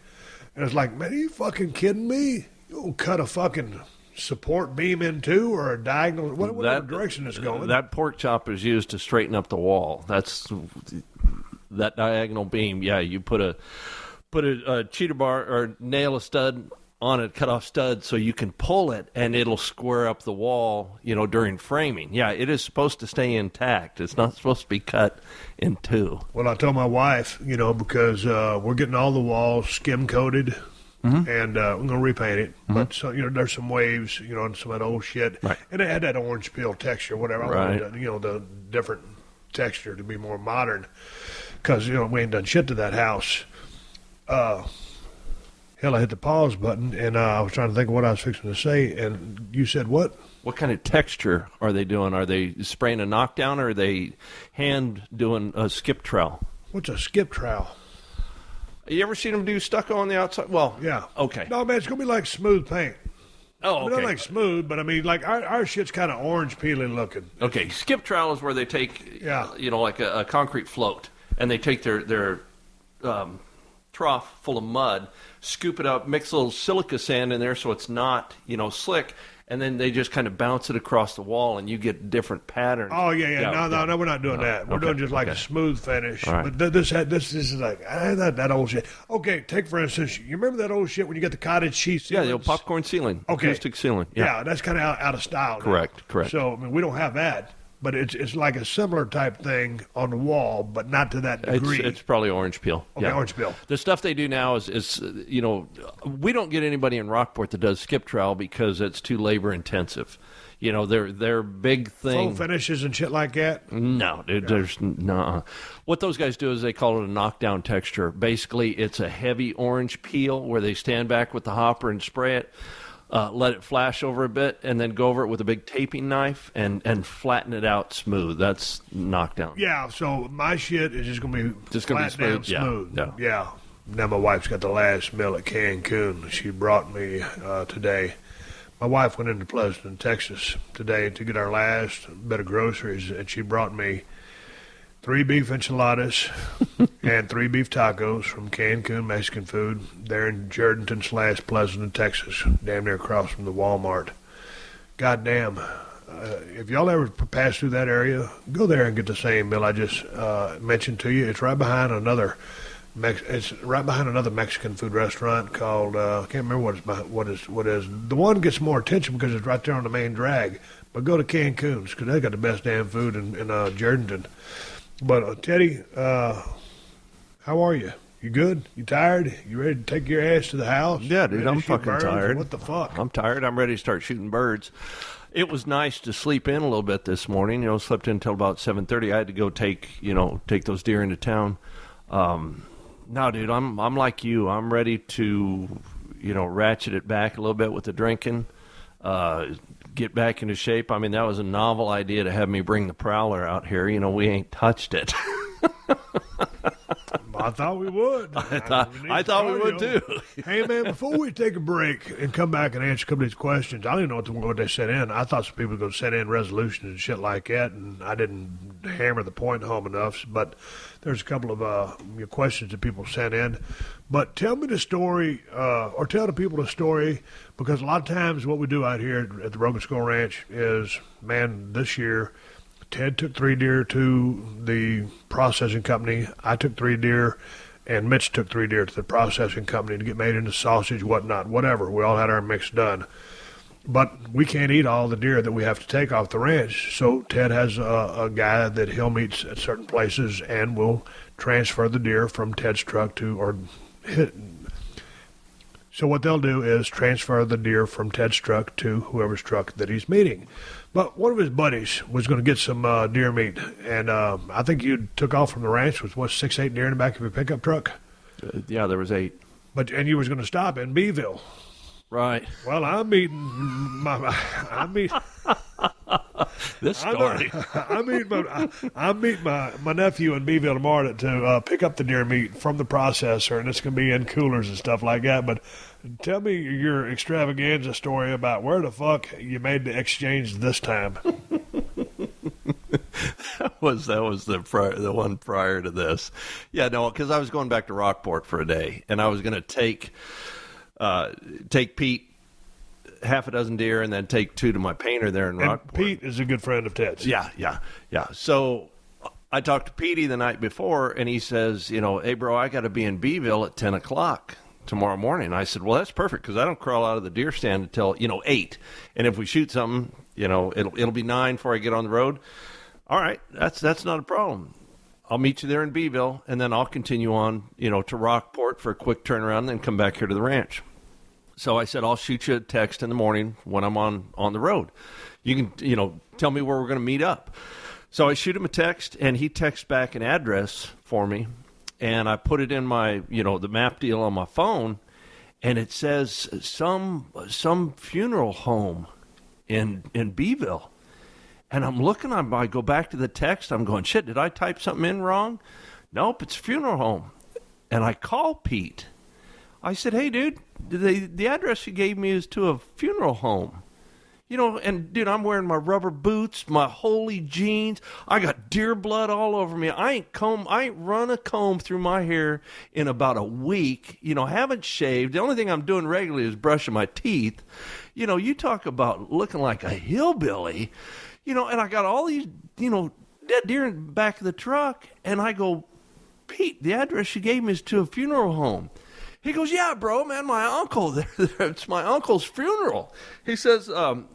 And it's like, man, are you fucking kidding me? You'll cut a fucking support beam in two or a diagonal, whatever direction it's going. That pork chop is used to straighten up the wall. That's that diagonal beam. Yeah, you put a cheater bar or nail a stud on it, cut off stud, so you can pull it and it'll square up the wall, during framing. Yeah, it is supposed to stay intact. It's not supposed to be cut in two. Well, I told my wife, because we're getting all the walls skim coated, and we're going to repaint it. But so there's some waves, and some of that old shit, right. And it had that orange peel texture, whatever. Right. I wanted, the different texture to be more modern, because we ain't done shit to that house. Hell, I hit the pause button, and I was trying to think of what I was fixing to say, and you said what? What kind of texture are they doing? Are they spraying a knockdown, or are they hand doing a skip trowel? What's a skip trowel? You ever seen them do stucco on the outside? Well, yeah. Okay. No, man, it's going to be like smooth paint. Oh, okay. Not like smooth, but I mean, like our shit's kind of orange peeling looking. Okay, skip trowel is where they take, like a concrete float, and they take their trough full of mud, scoop it up, mix a little silica sand in there so it's not, slick, and then they just kind of bounce it across the wall, and you get different patterns. Oh, yeah. No, we're not doing that. We're doing just like a smooth finish. Right. But this is like, that old shit. Okay, take for instance, you remember that old shit when you get the cottage cheese ceilings? Yeah, the old popcorn ceiling, okay. acoustic ceiling. Yeah, that's kind of out of style now. Correct. So, I mean, we don't have that. But it's like a similar type thing on the wall, but not to that degree. It's probably orange peel. Okay, yeah. Orange peel. The stuff they do now is we don't get anybody in Rockport that does skip trowel because it's too labor intensive. Their big thing. Full finishes and shit like that? No, dude, there's no. What those guys do is they call it a knockdown texture. Basically, it's a heavy orange peel where they stand back with the hopper and spray it. Let it flash over a bit, and then go over it with a big taping knife and flatten it out smooth. That's knockdown. Yeah, so my shit is just going to be smooth. Yeah. Now my wife's got the last meal at Cancun. She brought me today. My wife went into Pleasanton, Texas today to get our last bit of groceries, and she brought me 3 beef enchiladas and 3 beef tacos from Cancun Mexican Food. They're in Jordanton/Pleasanton, Texas, damn near across from the Walmart. Goddamn. If y'all ever pass through that area, go there and get the same meal I just mentioned to you. It's right behind another Mexican food restaurant called I can't remember what is. The one gets more attention because it's right there on the main drag. But go to Cancun's because they got the best damn food in Jordanton. But, Teddy, how are you? You good? You tired? You ready to take your ass to the house? Yeah, dude, I'm fucking tired. What the fuck? I'm tired. I'm ready to start shooting birds. It was nice to sleep in a little bit this morning. Slept in until about 7:30. I had to go take those deer into town. No, dude, I'm like you. I'm ready to, ratchet it back a little bit with the drinking. Get back into shape. I mean, that was a novel idea to have me bring the Prowler out here. We ain't touched it. I thought we would. I thought we would too. Hey, man, before we take a break and come back and answer a couple of these questions, I don't even know what they sent in. I thought some people were going to send in resolutions and shit like that, and I didn't hammer the point home enough. But there's a couple of questions that people sent in. But tell me the story, or tell the people the story, because a lot of times what we do out here at the Broken Skull Ranch is, man, this year Ted took 3 deer to the processing company. I took 3 deer, and Mitch took 3 deer to the processing company to get made into sausage, whatnot, whatever. We all had our mix done. But we can't eat all the deer that we have to take off the ranch. So Ted has a guy that he'll meet at certain places and will transfer the deer from Ted's truck to, or So what they'll do is transfer the deer from Ted's truck to whoever's truck that he's meeting. But one of his buddies was going to get some deer meat, and I think you took off from the ranch with, 6-8 deer in the back of your pickup truck? Yeah, there was 8. And you was going to stop in Beeville. Right. Well, I'm meeting This story. I'm meeting my nephew in Beeville tomorrow to pick up the deer meat from the processor, and it's going to be in coolers and stuff like that. But tell me your extravaganza story about where the fuck you made the exchange this time. That was the one prior to this. Yeah, no, because I was going back to Rockport for a day, and I was going to take Pete half a dozen deer and then take 2 to my painter there in Rockport. Pete is a good friend of Ted's. Yeah. So I talked to Petey the night before, and he says, hey, bro, I got to be in Beeville at 10 o'clock tomorrow morning. I said, well, that's perfect, because I don't crawl out of the deer stand until 8. And if we shoot something, it'll be 9 before I get on the road. All right, that's not a problem. I'll meet you there in Beeville, and then I'll continue on, to Rockport for a quick turnaround, and then come back here to the ranch. So I said, I'll shoot you a text in the morning when I'm on the road. You can, tell me where we're going to meet up. So I shoot him a text, and he texts back an address for me, and I put it in my, the map deal on my phone, and it says some funeral home in Beeville. And I'm looking, I go back to the text, I'm going, shit, did I type something in wrong? Nope, it's a funeral home. And I call Pete. I said, hey, dude, the address you gave me is to a funeral home. And, dude, I'm wearing my rubber boots, my holy jeans. I got deer blood all over me. I ain't run a comb through my hair in about a week. Haven't shaved. The only thing I'm doing regularly is brushing my teeth. You talk about looking like a hillbilly. And I got all these, dead deer in the back of the truck. And I go, Pete, the address you gave me is to a funeral home. He goes, yeah, bro, man, my uncle, it's my uncle's funeral. He says, I'm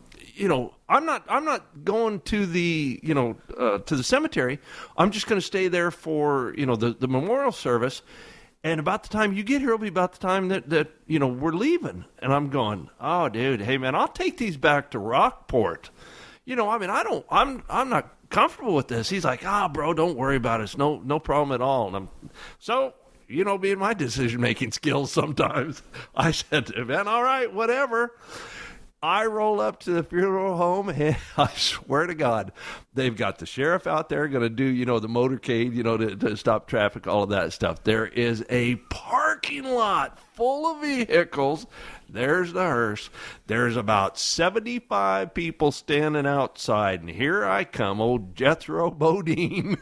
not going to the, to the cemetery. I'm just going to stay there for, the memorial service. And about the time you get here, it'll be about the time that we're leaving. And I'm going, oh, dude, hey, man, I'll take these back to Rockport. I'm not comfortable with this. He's like, bro, don't worry about it. It's no problem at all. And being my decision-making skills sometimes, I said, man, all right, whatever. I roll up to the funeral home, and I swear to God, they've got the sheriff out there going to do, the motorcade, to stop traffic, all of that stuff. There is a parking lot full of vehicles. There's the hearse. There's about 75 people standing outside, and here I come, old Jethro Bodine.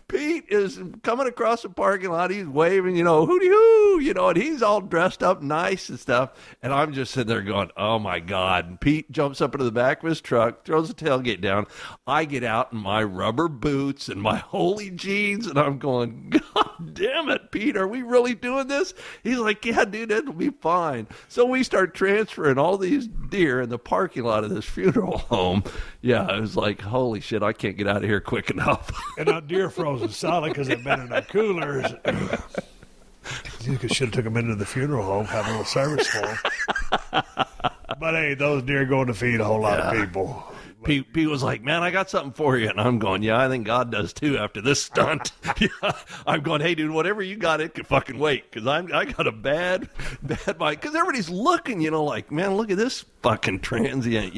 Pete is coming across the parking lot. He's waving, hooty hoo, and he's all dressed up nice and stuff. And I'm just sitting there going, oh my God. And Pete jumps up into the back of his truck, throws the tailgate down. I get out in my rubber boots and my holy jeans, and I'm going, God damn it, Pete, are we really doing this? He's like, yeah, dude, it'll be fine. So we start transferring all these deer in the parking lot of this funeral home. Yeah, I was like, holy shit, I can't get out of here quick enough. And our deer frozen solid because they've been in our coolers. You should have took them into the funeral home, have a little service for them. But hey, those deer going to feed a whole lot of people. Pete was like, man, I got something for you. And I'm going, yeah, I think God does too after this stunt. Yeah. I'm going, hey, dude, whatever you got, it can fucking wait. Because I got a bad bite. Because everybody's looking, like, man, look at this fucking transient,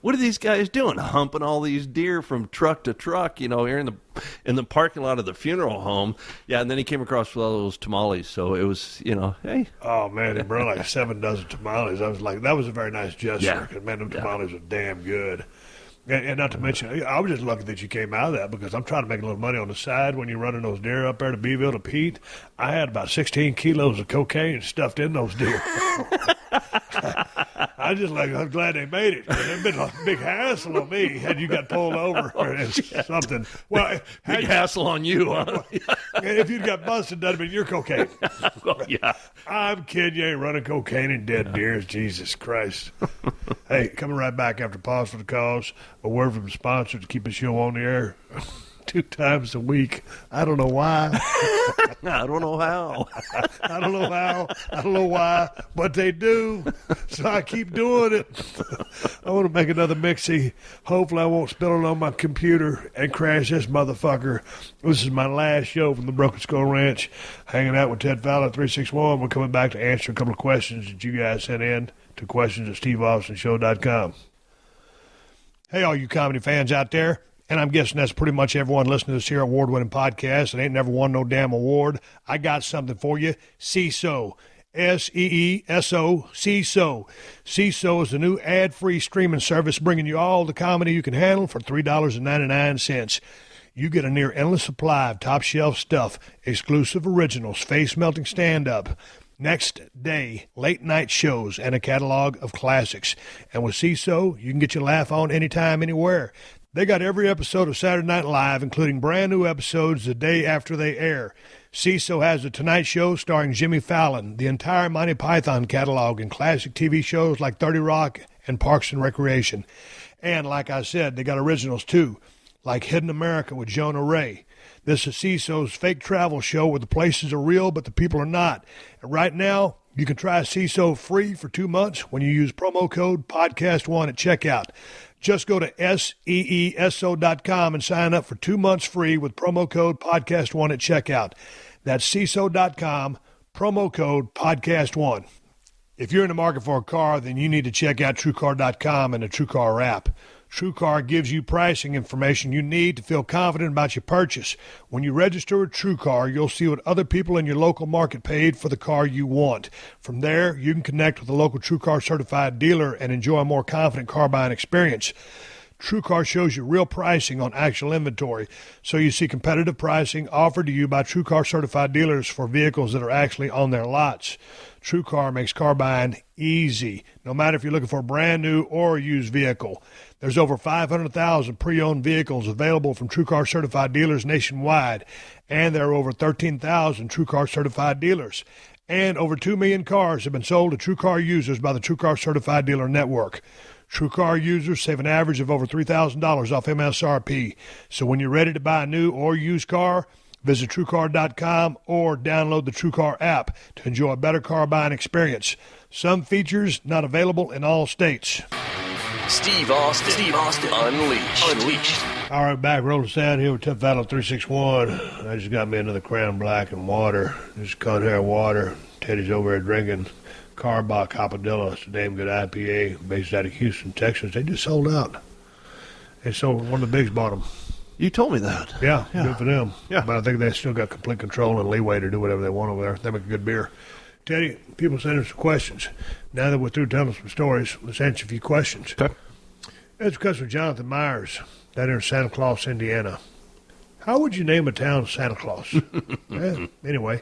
What are these guys doing? Humping all these deer from truck to truck, here in the parking lot of the funeral home. Yeah, and then he came across with all those tamales. So it was, hey. Oh, man, he brought like 7 dozen tamales. I was like, that was a very nice gesture. Because, man, them tamales were damn good. And not to mention, I was just lucky that you came out of that because I'm trying to make a little money on the side when you're running those deer up there to Beeville to Pete. I had about 16 kilos of cocaine stuffed in those deer. I'm glad they made it. It'd been a big hassle on me had you got pulled over or something. Well, big hassle on you, huh? If you'd got busted, that'd have been your cocaine. Well, yeah. I'm kidding. You ain't running cocaine and dead deer. Jesus Christ. Hey, coming right back after pause for the cause. A word from the sponsor to keep the show on the air. 2 times a week. I don't know why. I don't know how. I don't know how. I don't know why, but they do. So I keep doing it. I want to make another mixie. Hopefully I won't spill it on my computer and crash this motherfucker. This is my last show from the Broken Skull Ranch. Hanging out with TedFowler 361. We're coming back to answer a couple of questions that you guys sent in to questions@steveaustonshow.com. Hey, all you comedy fans out there. And I'm guessing that's pretty much everyone listening to this here award-winning podcast that ain't never won no damn award. I got something for you. CISO. S-E-E-S-O. CISO. CISO is the new ad-free streaming service bringing you all the comedy you can handle for $3.99. You get a near endless supply of top-shelf stuff, exclusive originals, face-melting stand-up, next day, late-night shows, and a catalog of classics. And with CISO, you can get your laugh on anytime, anywhere. They got every episode of Saturday Night Live, including brand new episodes the day after they air. CISO has The Tonight Show starring Jimmy Fallon, the entire Monty Python catalog, and classic TV shows like 30 Rock and Parks and Recreation. And like I said, they got originals too, like Hidden America with Jonah Ray. This is CISO's fake travel show where the places are real but the people are not. And right now, you can try CISO free for 2 months when you use promo code PodcastOne at checkout. Just go to SEESO.com and sign up for 2 months free with promo code PodcastOne at checkout. That's CISO.com, promo code PodcastOne. If you're in the market for a car, then you need to check out TrueCar.com and the TrueCar app. TrueCar gives you pricing information you need to feel confident about your purchase. When you register with TrueCar, you'll see what other people in your local market paid for the car you want. From there, you can connect with a local TrueCar certified dealer and enjoy a more confident car buying experience. TrueCar shows you real pricing on actual inventory, so you see competitive pricing offered to you by TrueCar certified dealers for vehicles that are actually on their lots. TrueCar makes car buying easy, no matter if you're looking for a brand new or a used vehicle. There's over 500,000 pre-owned vehicles available from TrueCar certified dealers nationwide, and there are over 13,000 TrueCar certified dealers. And over 2 million cars have been sold to TrueCar users by the TrueCar certified dealer network. TrueCar users save an average of over $3,000 off MSRP. So when you're ready to buy a new or used car, visit TrueCar.com or download the TrueCar app to enjoy a better car buying experience. Some features not available in all states. Steve Austin Unleashed. All right, back rolling sound here with TedFowler 361. I just got me another Crown Black and water. Just Conhair water. Teddy's over there drinking Carbach Hopadilla. It's a damn good IPA based out of Houston, Texas. They just sold out. They sold, one of the bigs bought them. You told me that. Yeah, good for them. Yeah. But I think they still got complete control and leeway to do whatever they want over there. They make a good beer. Teddy, people send us some questions. Now that we're through telling some stories, let's answer a few questions. Okay. It's because of Jonathan Myers down there in Santa Claus, Indiana. How would you name a town Santa Claus? Anyway,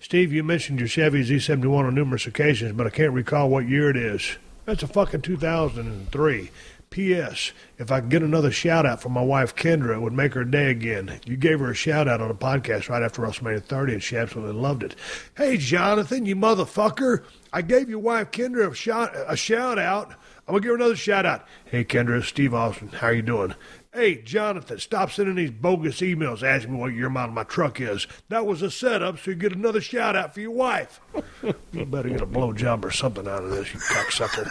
Steve, you mentioned your Chevy Z71 on numerous occasions, but I can't recall what year it is. That's a fucking 2003. P.S. If I could get another shout-out from my wife, Kendra, it would make her day again. You gave her a shout-out on a podcast right after WrestleMania 30, and she absolutely loved it. Hey, Jonathan, you motherfucker. I gave your wife, Kendra, a shout-out. I'm going to give her another shout-out. Hey, Kendra, Steve Austin, how you doing? Hey, Jonathan, stop sending these bogus emails asking me what year model my truck is. That was a setup so you get another shout-out for your wife. You better get a blowjob or something out of this, you cocksucker.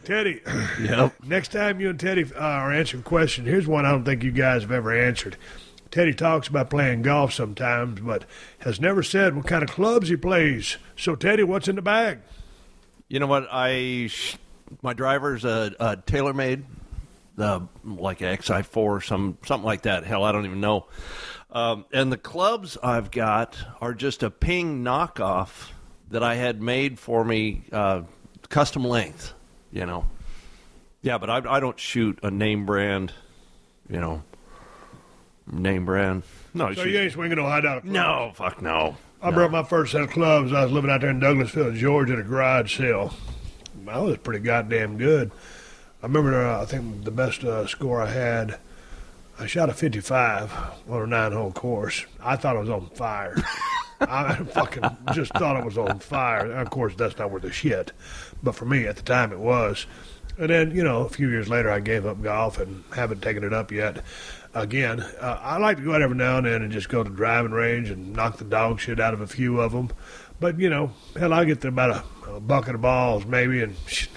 Teddy, Yep. Next time you and Teddy are answering questions, here's one I don't think you guys have ever answered. Teddy talks about playing golf sometimes, but has never said what kind of clubs he plays. So, Teddy, what's in the bag? You know what? My driver's a TaylorMade, like an XI4 or something like that. Hell, I don't even know. And the clubs I've got are just a Ping knockoff that I had made for me, custom length, you know. Yeah, but I don't shoot a name brand, you know. Name brand. No. So you ain't swinging no hideout clubs? No, fuck no. I brought my first set of clubs. I was living out there in Douglasville, Georgia, at a garage sale. I was pretty goddamn good. I remember, I think the best score I had, I shot a 55 on a 9-hole course. I thought I was on fire. I fucking just thought I was on fire. Of course, that's not worth a shit. But for me, at the time, it was. And then, a few years later, I gave up golf and haven't taken it up yet. Again, I like to go out every now and then and just go to the driving range and knock the dog shit out of a few of them. But, hell, I get there about a bucket of balls maybe, and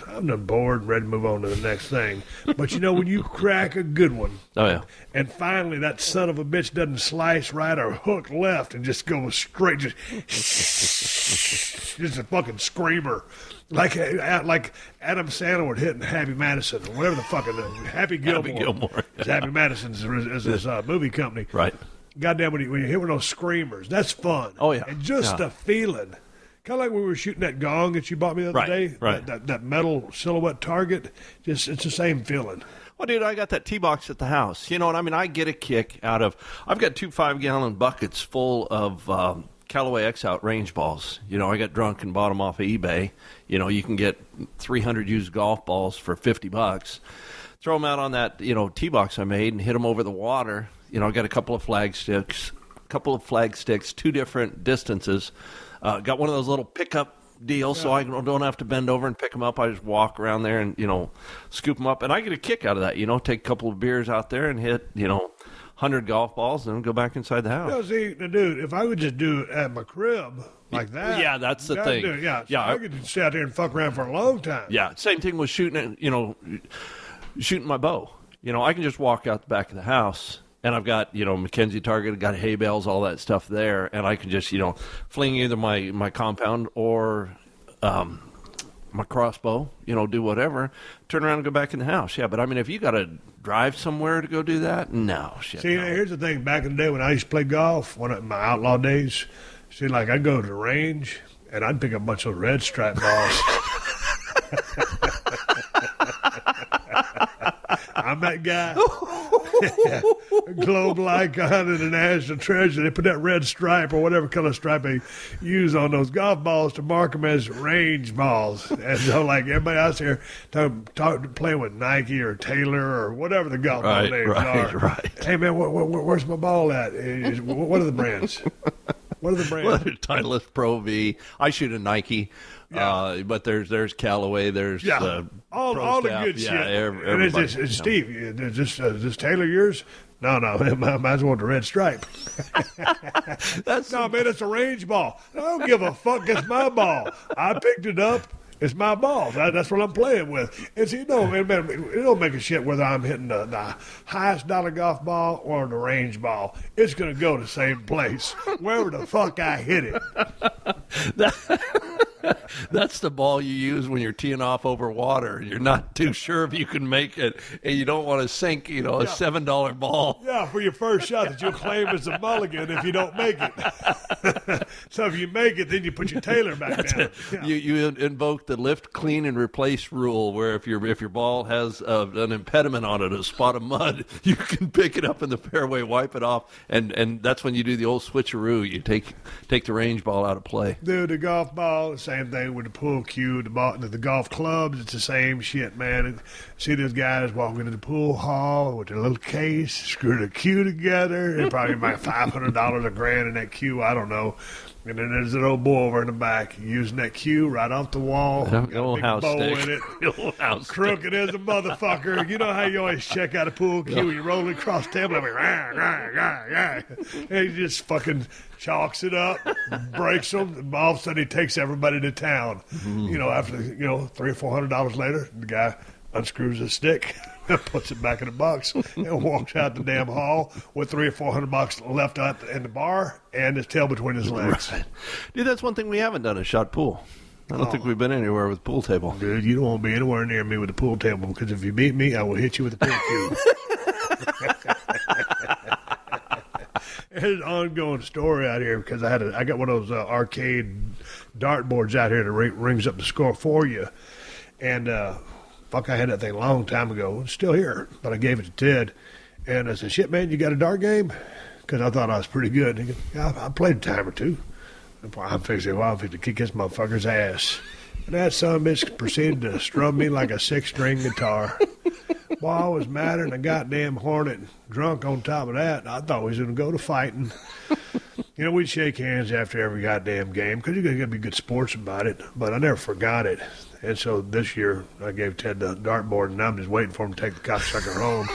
I'm done bored and ready to move on to the next thing. But, when you crack a good one, Oh, yeah. and finally that son of a bitch doesn't slice right or hook left and just go straight, just a fucking screamer. Like Adam Sandler hitting Happy Madison or whatever the fucking Happy Gilmore. Happy Gilmore. Happy Madison's is his movie company. Right. Goddamn, when you hit one of those screamers, that's fun. Oh, yeah. And just the feeling. Kind of like when we were shooting that gong that you bought me the other day. Right. That metal silhouette target. It's the same feeling. Well, dude, I got that tee box at the house. You know what I mean? I get a kick out of. I've got 2 5-gallon buckets full of Callaway X-Out range balls. I got drunk and bought them off of eBay. You can get 300 used golf balls for $50. Throw them out on that tee box I made and hit them over the water. I got a couple of flag sticks, 2 different distances. Got one of those little pickup deals, so I don't have to bend over and pick them up. I just walk around there and scoop them up, and I get a kick out of that. Take a couple of beers out there and hit 100 golf balls, and then go back inside the house. See, dude, if I would just do it at my crib like that, yeah, that's the thing. I could sit out there and fuck around for a long time. Yeah, same thing with shooting. Shooting my bow. I can just walk out the back of the house. And I've got, Mackenzie target, I've got hay bales, all that stuff there. And I can just, fling either my compound or my crossbow, do whatever, turn around and go back in the house. Yeah, but I mean, if you got to drive somewhere to go do that, no, shit. See, no. Here's the thing. Back in the day when I used to play golf, one of my outlaw days, I'd go to the range and I'd pick up a bunch of red stripe balls. I'm that guy. Globe icon and the national treasure. They put that red stripe or whatever color stripe they use on those golf balls to mark them as range balls. And so, everybody out there playing with Nike or Taylor or whatever the golf ball names are. Right. Hey, man, where's my ball at? What are the brands? What are the brands? Well, Titleist Pro V. I shoot a Nike. Yeah. But there's Callaway, there's all the good shit. And it's Steve, is this Taylor yours? No, might as well the red stripe. Man, it's a range ball. I don't give a fuck. It's my ball. I picked it up. It's my ball. That's what I'm playing with. And see, it don't make a shit whether I'm hitting the highest dollar golf ball or the range ball. It's going to go to the same place, wherever the fuck I hit it. That's the ball you use when you're teeing off over water. You're not too sure if you can make it, and you don't want to sink, a $7 ball. Yeah, for your first shot that you'll claim as a mulligan if you don't make it. So if you make it, then you put your Taylor back down. Yeah. You invoke the lift, clean, and replace rule, where if your ball has an impediment on it, a spot of mud, you can pick it up in the fairway, wipe it off, and that's when you do the old switcheroo. You take the range ball out of play. Dude, the golf ball, same thing with the pool cue, the golf clubs, it's the same shit, man. And see those guys walking into the pool hall with their little case, screw the cue together, and probably about $500, $1,000 in that cue, I don't know. And then there's an old boy over in the back using that cue right off the wall. Got a big house bow stick. in it. Crooked as a motherfucker. You know how you always check out a pool cue? You roll it across the table, and he just fucking chalks it up, breaks them, and all of a sudden he takes everybody to town. Mm-hmm. After $300 or $400 later, the guy unscrews his stick, puts it back in the box, and walks out the damn hall with $300 or $400 left out in the bar and his tail between his legs. Right. Dude, that's one thing we haven't done is shot pool. I don't think we've been anywhere with pool table. Dude, you don't want to be anywhere near me with the pool table, because if you beat me, I will hit you with the pool cue. There's an ongoing story out here, because I got one of those arcade dartboards out here that rings up the score for you. And I had that thing a long time ago. It's still here, but I gave it to Ted. And I said, shit, man, you got a dart game? Because I thought I was pretty good. And he goes, yeah, I played a time or two. I'm fixing to kick this motherfucker's ass. And that son of a bitch proceeded to strum me like a 6-string guitar. Boy, I was madder than a goddamn hornet, drunk on top of that. I thought we was going to go to fighting. We'd shake hands after every goddamn game, because you got to be good sports about it. But I never forgot it. And so this year I gave Ted the dartboard, and I'm just waiting for him to take the cocksucker home.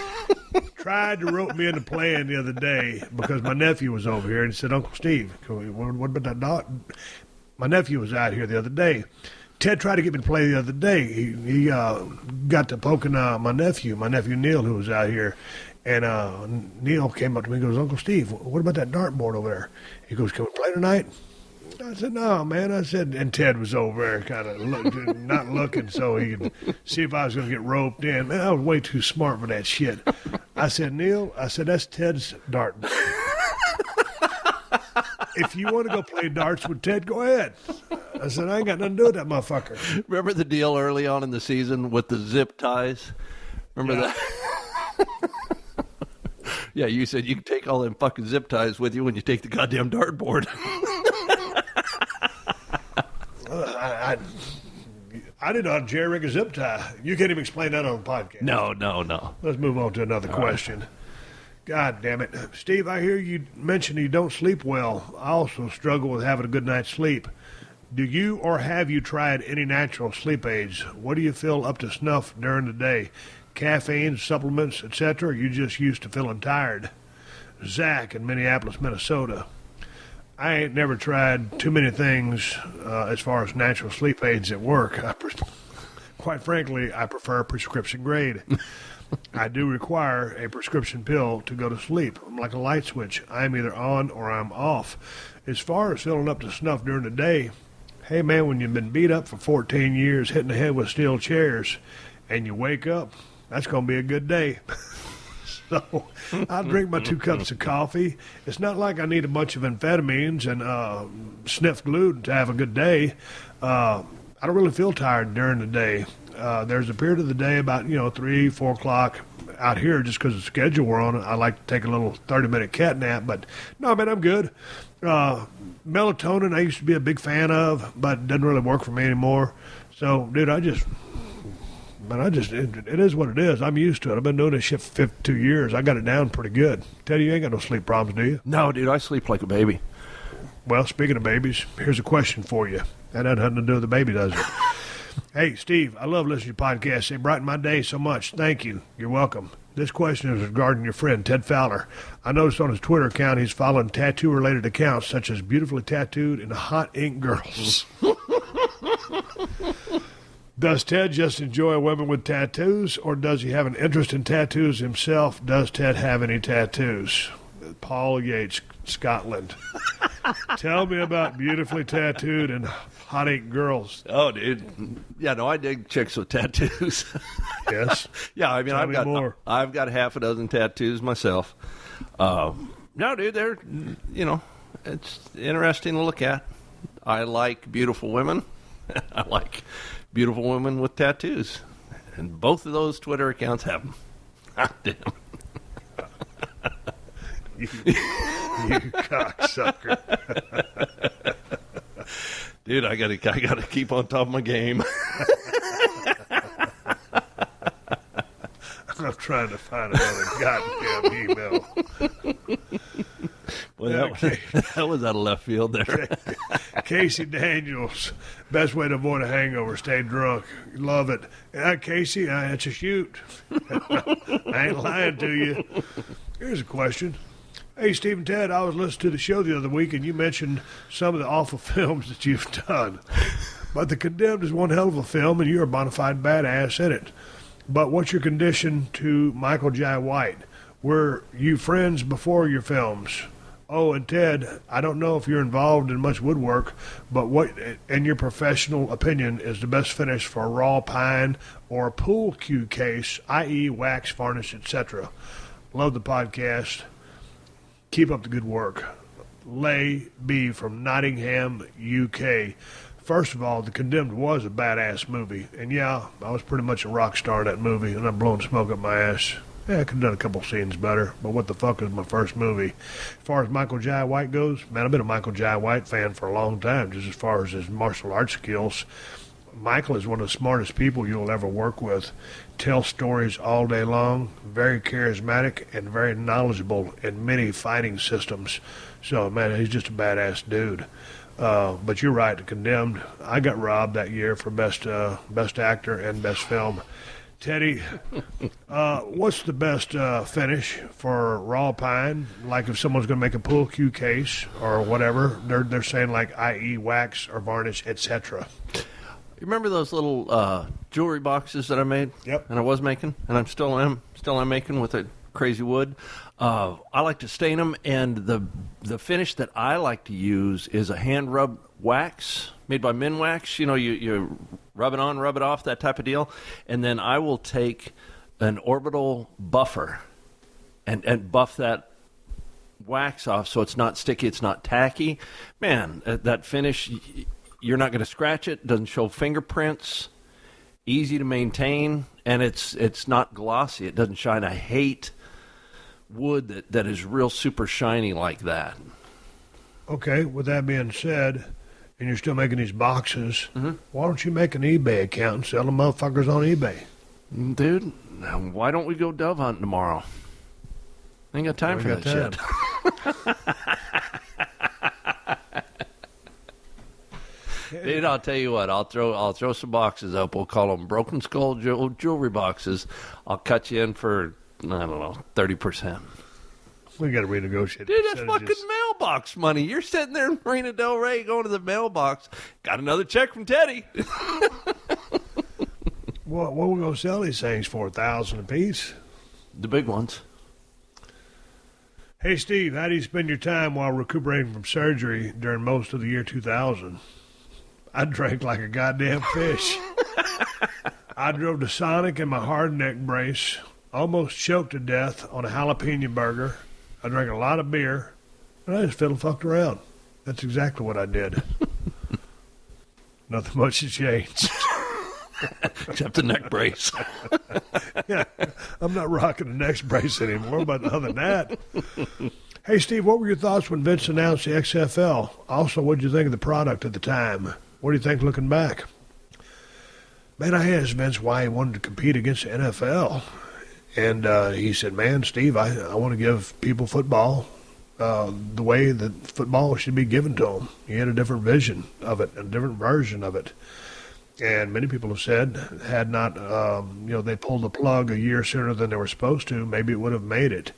Tried to rope me into playing the other day because my nephew was over here, and he said, Uncle Steve, what about that dart? My nephew was out here the other day. Ted tried to get me to play the other day. He got to poking my nephew Neil, who was out here. And Neil came up to me and goes, Uncle Steve, what about that dartboard over there? He goes, can we play tonight? I said, no, man. I said, and Ted was over there kind of not looking so he could see if I was going to get roped in. Man, I was way too smart for that shit. I said, Neil, that's Ted's dartboard. If you want to go play darts with Ted, go ahead. I said, I ain't got nothing to do with that motherfucker. Remember the deal early on in the season with the zip ties? Remember that? Yeah, you said you can take all them fucking zip ties with you when you take the goddamn dartboard. I didn't know how to jerry-rig a zip tie. You can't even explain that on the podcast. No. Let's move on to another question. Right. God damn it. Steve, I hear you mention you don't sleep well. I also struggle with having a good night's sleep. Do you or have you tried any natural sleep aids? What do you feel up to snuff during the day? Caffeine, supplements, etc., or you just used to feeling tired? Zach in Minneapolis, Minnesota. I ain't never tried too many things as far as natural sleep aids at work. Quite frankly, I prefer prescription grade. I do require a prescription pill to go to sleep. I'm like a light switch. I'm either on or I'm off. As far as feeling up to snuff during the day, hey man, when you've been beat up for 14 years, hitting the head with steel chairs, and you wake up, that's going to be a good day. So I drink my 2 cups of coffee. It's not like I need a bunch of amphetamines and sniff glue to have a good day. I don't really feel tired during the day. There's a period of the day about, 3, 4 o'clock out here just because of the schedule we're on. I like to take a little 30-minute cat nap. But, no, man, I'm good. Melatonin I used to be a big fan of, but it doesn't really work for me anymore. So, dude, it is what it is. I'm used to it. I've been doing this shit for 52 years. I got it down pretty good. Teddy, you ain't got no sleep problems, do you? No, dude, I sleep like a baby. Well, speaking of babies, here's a question for you. That had nothing to do with the baby, does it? Hey, Steve, I love listening to your podcast. They brighten my day so much. Thank you. You're welcome. This question is regarding your friend, Ted Fowler. I noticed on his Twitter account he's following tattoo-related accounts such as Beautifully Tattooed and Hot Ink Girls. Does Ted just enjoy women with tattoos, or does he have an interest in tattoos himself? Does Ted have any tattoos? Paul Yates, Scotland. Tell me about Beautifully Tattooed and Hot Ink Girls. Oh, dude. Yeah, no, I dig chicks with tattoos. Yes? Yeah, I mean, I've got half a dozen tattoos myself. No, dude, they're, it's interesting to look at. I like beautiful women. I like beautiful women with tattoos. And both of those Twitter accounts have them. Damn. You cocksucker. Dude, I gotta keep on top of my game. I'm trying to find another goddamn email. Well, that was out of left field there. Casey Daniels, best way to avoid a hangover, stay drunk. Love it. Casey, it's a shoot. I ain't lying to you. Here's a question. Hey, Steve and Ted, I was listening to the show the other week, and you mentioned some of the awful films that you've done. But The Condemned is one hell of a film, and you're a bona fide badass in it. But what's your condition to Michael Jai White? Were you friends before your films? Oh, and Ted, I don't know if you're involved in much woodwork, but what, in your professional opinion, is the best finish for a raw pine or a pool cue case, i.e. wax, varnish, etc.? Love the podcast. Keep up the good work. Lay B from Nottingham, UK. First of all, The Condemned was a badass movie. And yeah, I was pretty much a rock star in that movie, and I'm blowing smoke up my ass. Yeah, I could have done a couple scenes better, but what the fuck is my first movie? As far as Michael Jai White goes, man, I've been a Michael Jai White fan for a long time, just as far as his martial arts skills. Michael is one of the smartest people you'll ever work with. Tells stories all day long, very charismatic, and very knowledgeable in many fighting systems. So, man, he's just a badass dude. But you're right, Condemned. I got robbed that year for best actor and best film. Teddy, what's the best finish for raw pine? Like if someone's going to make a pool cue case or whatever, they're saying like i.e. wax or varnish, etc. You remember those little jewelry boxes that I made? Yep. And I was making, and I'm still am making with a crazy wood. I like to stain them, and the finish that I like to use is a hand rub wax made by Minwax. You know, you rub it on, rub it off, that type of deal. And then I will take an orbital buffer and buff that wax off so it's not sticky, it's not tacky. Man, that finish, you're not going to scratch it. Doesn't show fingerprints. Easy to maintain, and it's not glossy. It doesn't shine. I hate wood that is real super shiny like that. Okay, with that being said, and you're still making these boxes, why don't you make an eBay account and sell the motherfuckers on eBay? Dude, why don't we go dove hunting tomorrow? Ain't got time for that shit. Dude, I'll tell you what. I'll throw some boxes up. We'll call them Broken Skull jewelry boxes. I'll cut you in for, I don't know, 30%. We got to renegotiate. Dude, that's fucking mailbox money. You're sitting there in Marina Del Rey going to the mailbox. Got another check from Teddy. What are we going to sell these things for? $1,000 a piece? The big ones. Hey, Steve, how do you spend your time while recuperating from surgery during most of the year 2000? I drank like a goddamn fish. I drove to Sonic in my hard neck brace, almost choked to death on a jalapeno burger. I drank a lot of beer, and I just fiddle fucked around. That's exactly what I did. Nothing much has changed. Except the neck brace. Yeah, I'm not rocking the neck brace anymore, but other than that. Hey, Steve, what were your thoughts when Vince announced the XFL? Also, what did you think of the product at the time? What do you think looking back? Man, I asked Vince why he wanted to compete against the NFL. And he said, man, Steve, I want to give people football the way that football should be given to them. He had a different vision of it, a different version of it. And many people have said, had not, they pulled the plug a year sooner than they were supposed to, maybe it would have made it.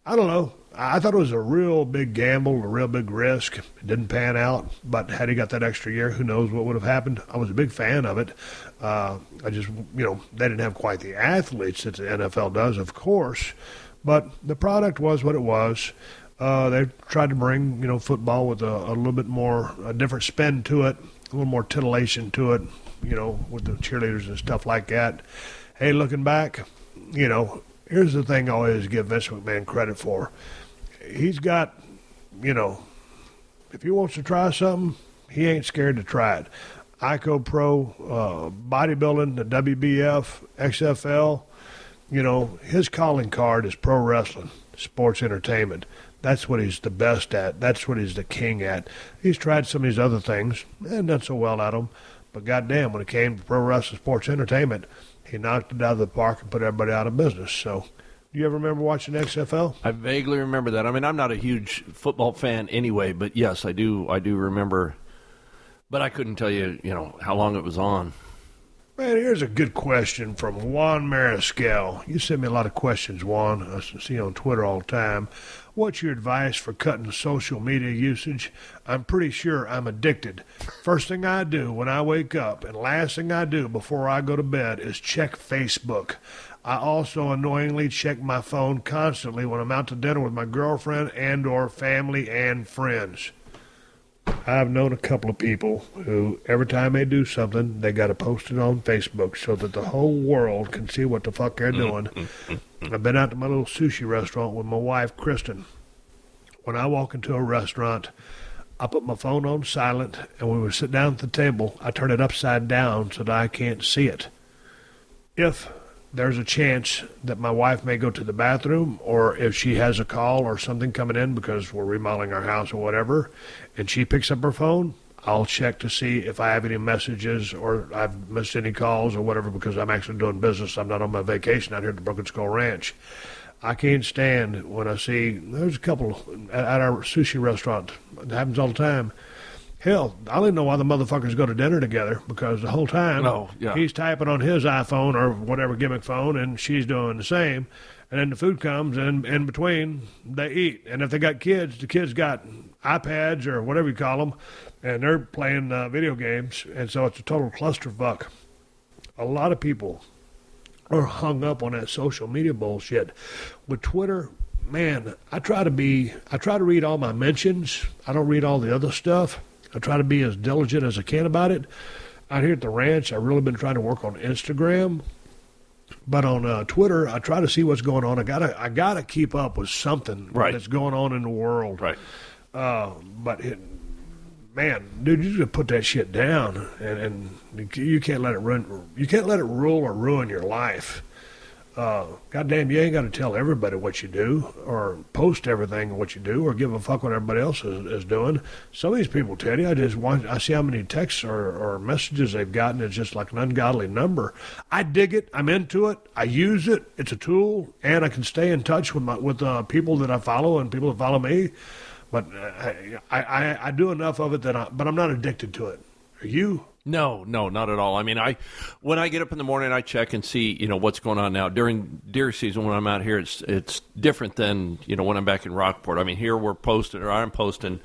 I don't know. I thought it was a real big gamble, a real big risk. It didn't pan out, but had he got that extra year, who knows what would have happened. I was a big fan of it. I just, they didn't have quite the athletes that the NFL does, of course, but the product was what it was. They tried to bring, football with a little bit more, a different spin to it, a little more titillation to it, with the cheerleaders and stuff like that. Hey, looking back, here's the thing I always give Vince McMahon credit for. He's got, if he wants to try something, he ain't scared to try it. ICO Pro, bodybuilding, the WBF, XFL, his calling card is pro wrestling, sports entertainment. That's what he's the best at. That's what he's the king at. He's tried some of these other things and done so well at them. But goddamn, when it came to pro wrestling, sports entertainment, he knocked it out of the park and put everybody out of business. So, do you ever remember watching XFL? I vaguely remember that. I mean, I'm not a huge football fan anyway, but yes, I do remember. But I couldn't tell you, how long it was on. Man, here's a good question from Juan Mariscal. You send me a lot of questions, Juan. I see you on Twitter all the time. What's your advice for cutting social media usage? I'm pretty sure I'm addicted. First thing I do when I wake up and last thing I do before I go to bed is check Facebook. I also annoyingly check my phone constantly when I'm out to dinner with my girlfriend and or family and friends. I've known a couple of people who every time they do something, they got to post it on Facebook so that the whole world can see what the fuck they're doing. I've been out to my little sushi restaurant with my wife, Kristen. When I walk into a restaurant, I put my phone on silent, and when we sit down at the table, I turn it upside down so that I can't see it. If there's a chance that my wife may go to the bathroom, or if she has a call or something coming in because we're remodeling our house or whatever, and she picks up her phone, I'll check to see if I have any messages or I've missed any calls or whatever because I'm actually doing business. I'm not on my vacation out here at the Broken Skull Ranch. I can't stand when I see, there's a couple at our sushi restaurant, it happens all the time, Hell, I don't even know why the motherfuckers go to dinner together, because the whole time he's typing on his iPhone or whatever gimmick phone, and she's doing the same. And then the food comes, and in between, they eat. And if they got kids, the kids got iPads or whatever you call them, and they're playing video games. And so it's a total clusterfuck. A lot of people are hung up on that social media bullshit. With Twitter, man, I try to read all my mentions. I don't read all the other stuff. I try to be as diligent as I can about it. Out here at the ranch, I've really been trying to work on Instagram. But on Twitter, I try to see what's going on. I gotta keep up with something that's going on in the world. Right. Man, dude, you just put that shit down, and you can't let it run. You can't let it rule or ruin your life. Goddamn, you ain't got to tell everybody what you do, or post everything what you do, or give a fuck what everybody else is doing. Some of these people, Teddy, I see how many texts or messages they've gotten. It's just like an ungodly number. I dig it. I'm into it. I use it. It's a tool, and I can stay in touch with people that I follow and people that follow me. But I do enough of it but I'm not addicted to it. Are you? No, not at all. I mean, when I get up in the morning, I check and see, what's going on now. During deer season, when I'm out here, it's different than, when I'm back in Rockport. I mean, here I'm posting,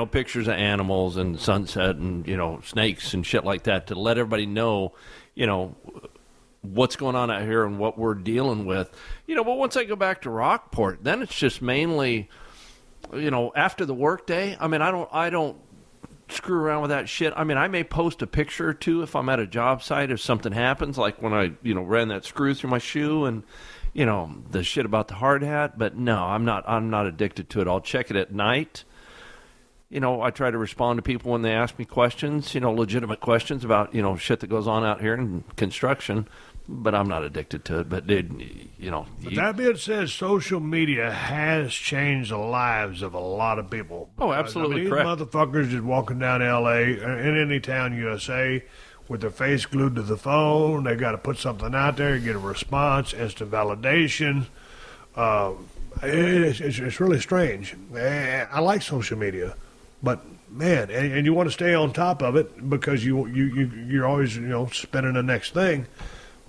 pictures of animals and sunset and, snakes and shit like that to let everybody know, what's going on out here and what we're dealing with. But once I go back to Rockport, then it's just mainly, after the work day. I mean, I don't screw around with that shit. I mean, I may post a picture or two if I'm at a job site, if something happens, like when I, ran that screw through my shoe and, the shit about the hard hat. But no, I'm not addicted to it. I'll check it at night. I try to respond to people when they ask me questions, legitimate questions about, shit that goes on out here in construction. But I'm not addicted to it. But, dude, But that being said, social media has changed the lives of a lot of people. Oh, absolutely these correct. Motherfuckers just walking down L.A. in any town, USA, with their face glued to the phone. They got to put something out there, get a response, instant validation. It's really strange. I like social media, but man, and you want to stay on top of it because you're always spinning the next thing.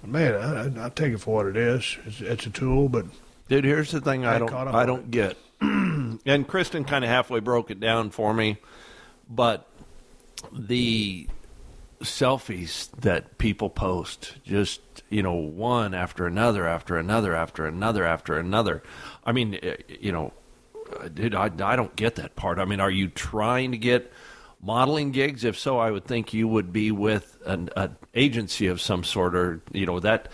Man, I take it for what it is. It's a tool, but dude, here's the thing I don't get. And Kristen kind of halfway broke it down for me, but the selfies that people post, just one after another, after another, after another, after another. I mean, dude, I don't get that part. I mean, are you trying to get modeling gigs? If so, I would think you would be with an agency of some sort, or that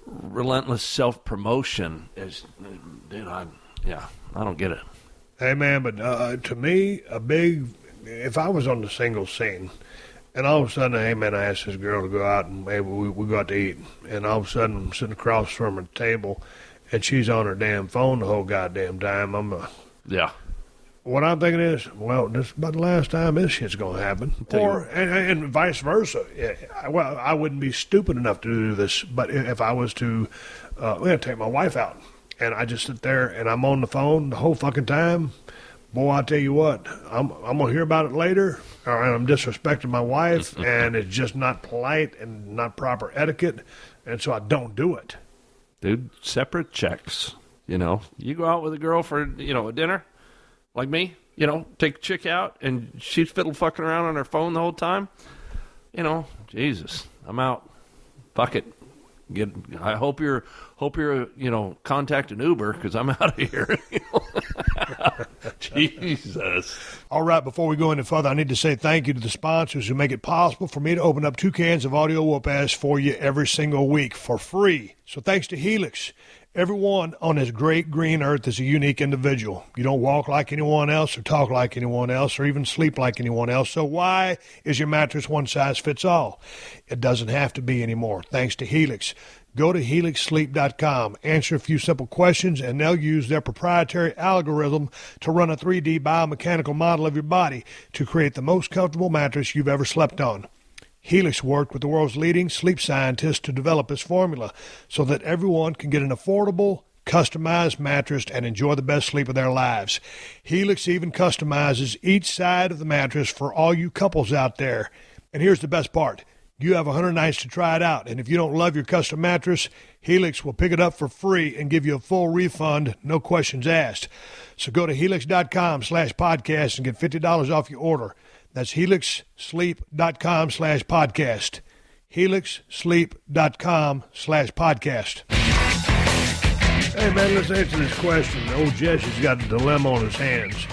relentless self-promotion is, dude, I don't get it. Hey man, but to me, if I was on the single scene and all of a sudden, hey man, I asked this girl to go out and maybe we go out to eat, and all of a sudden I'm sitting across from her table and she's on her damn phone the whole goddamn time, what I'm thinking is, well, this is about the last time this shit's going to happen. And vice versa. Well, I wouldn't be stupid enough to do this, but if I was to take my wife out and I just sit there and I'm on the phone the whole fucking time, boy, I tell you what, I'm going to hear about it later, or I'm disrespecting my wife, and it's just not polite and not proper etiquette, and so I don't do it. Dude, separate checks. You go out with a girl for, a dinner. Like me, take a chick out and she's fiddle fucking around on her phone the whole time. Jesus, I'm out. Fuck it. I hope you're contact an Uber because I'm out of here. Jesus. All right, before we go any further, I need to say thank you to the sponsors who make it possible for me to open up 2 cans of audio whoop-ass for you every single week for free. So thanks to Helix. Everyone on this great green earth is a unique individual. You don't walk like anyone else or talk like anyone else or even sleep like anyone else. So why is your mattress one size fits all? It doesn't have to be anymore, thanks to Helix. Go to helixsleep.com, answer a few simple questions, and they'll use their proprietary algorithm to run a 3D biomechanical model of your body to create the most comfortable mattress you've ever slept on. Helix worked with the world's leading sleep scientists to develop this formula so that everyone can get an affordable, customized mattress and enjoy the best sleep of their lives. Helix even customizes each side of the mattress for all you couples out there. And here's the best part. You have 100 nights to try it out, and if you don't love your custom mattress, Helix will pick it up for free and give you a full refund, no questions asked. So go to helix.com/podcast and get $50 off your order. That's helixsleep.com/podcast. helixsleep.com/podcast. Hey, man, let's answer this question. Old Jesse's got a dilemma on his hands.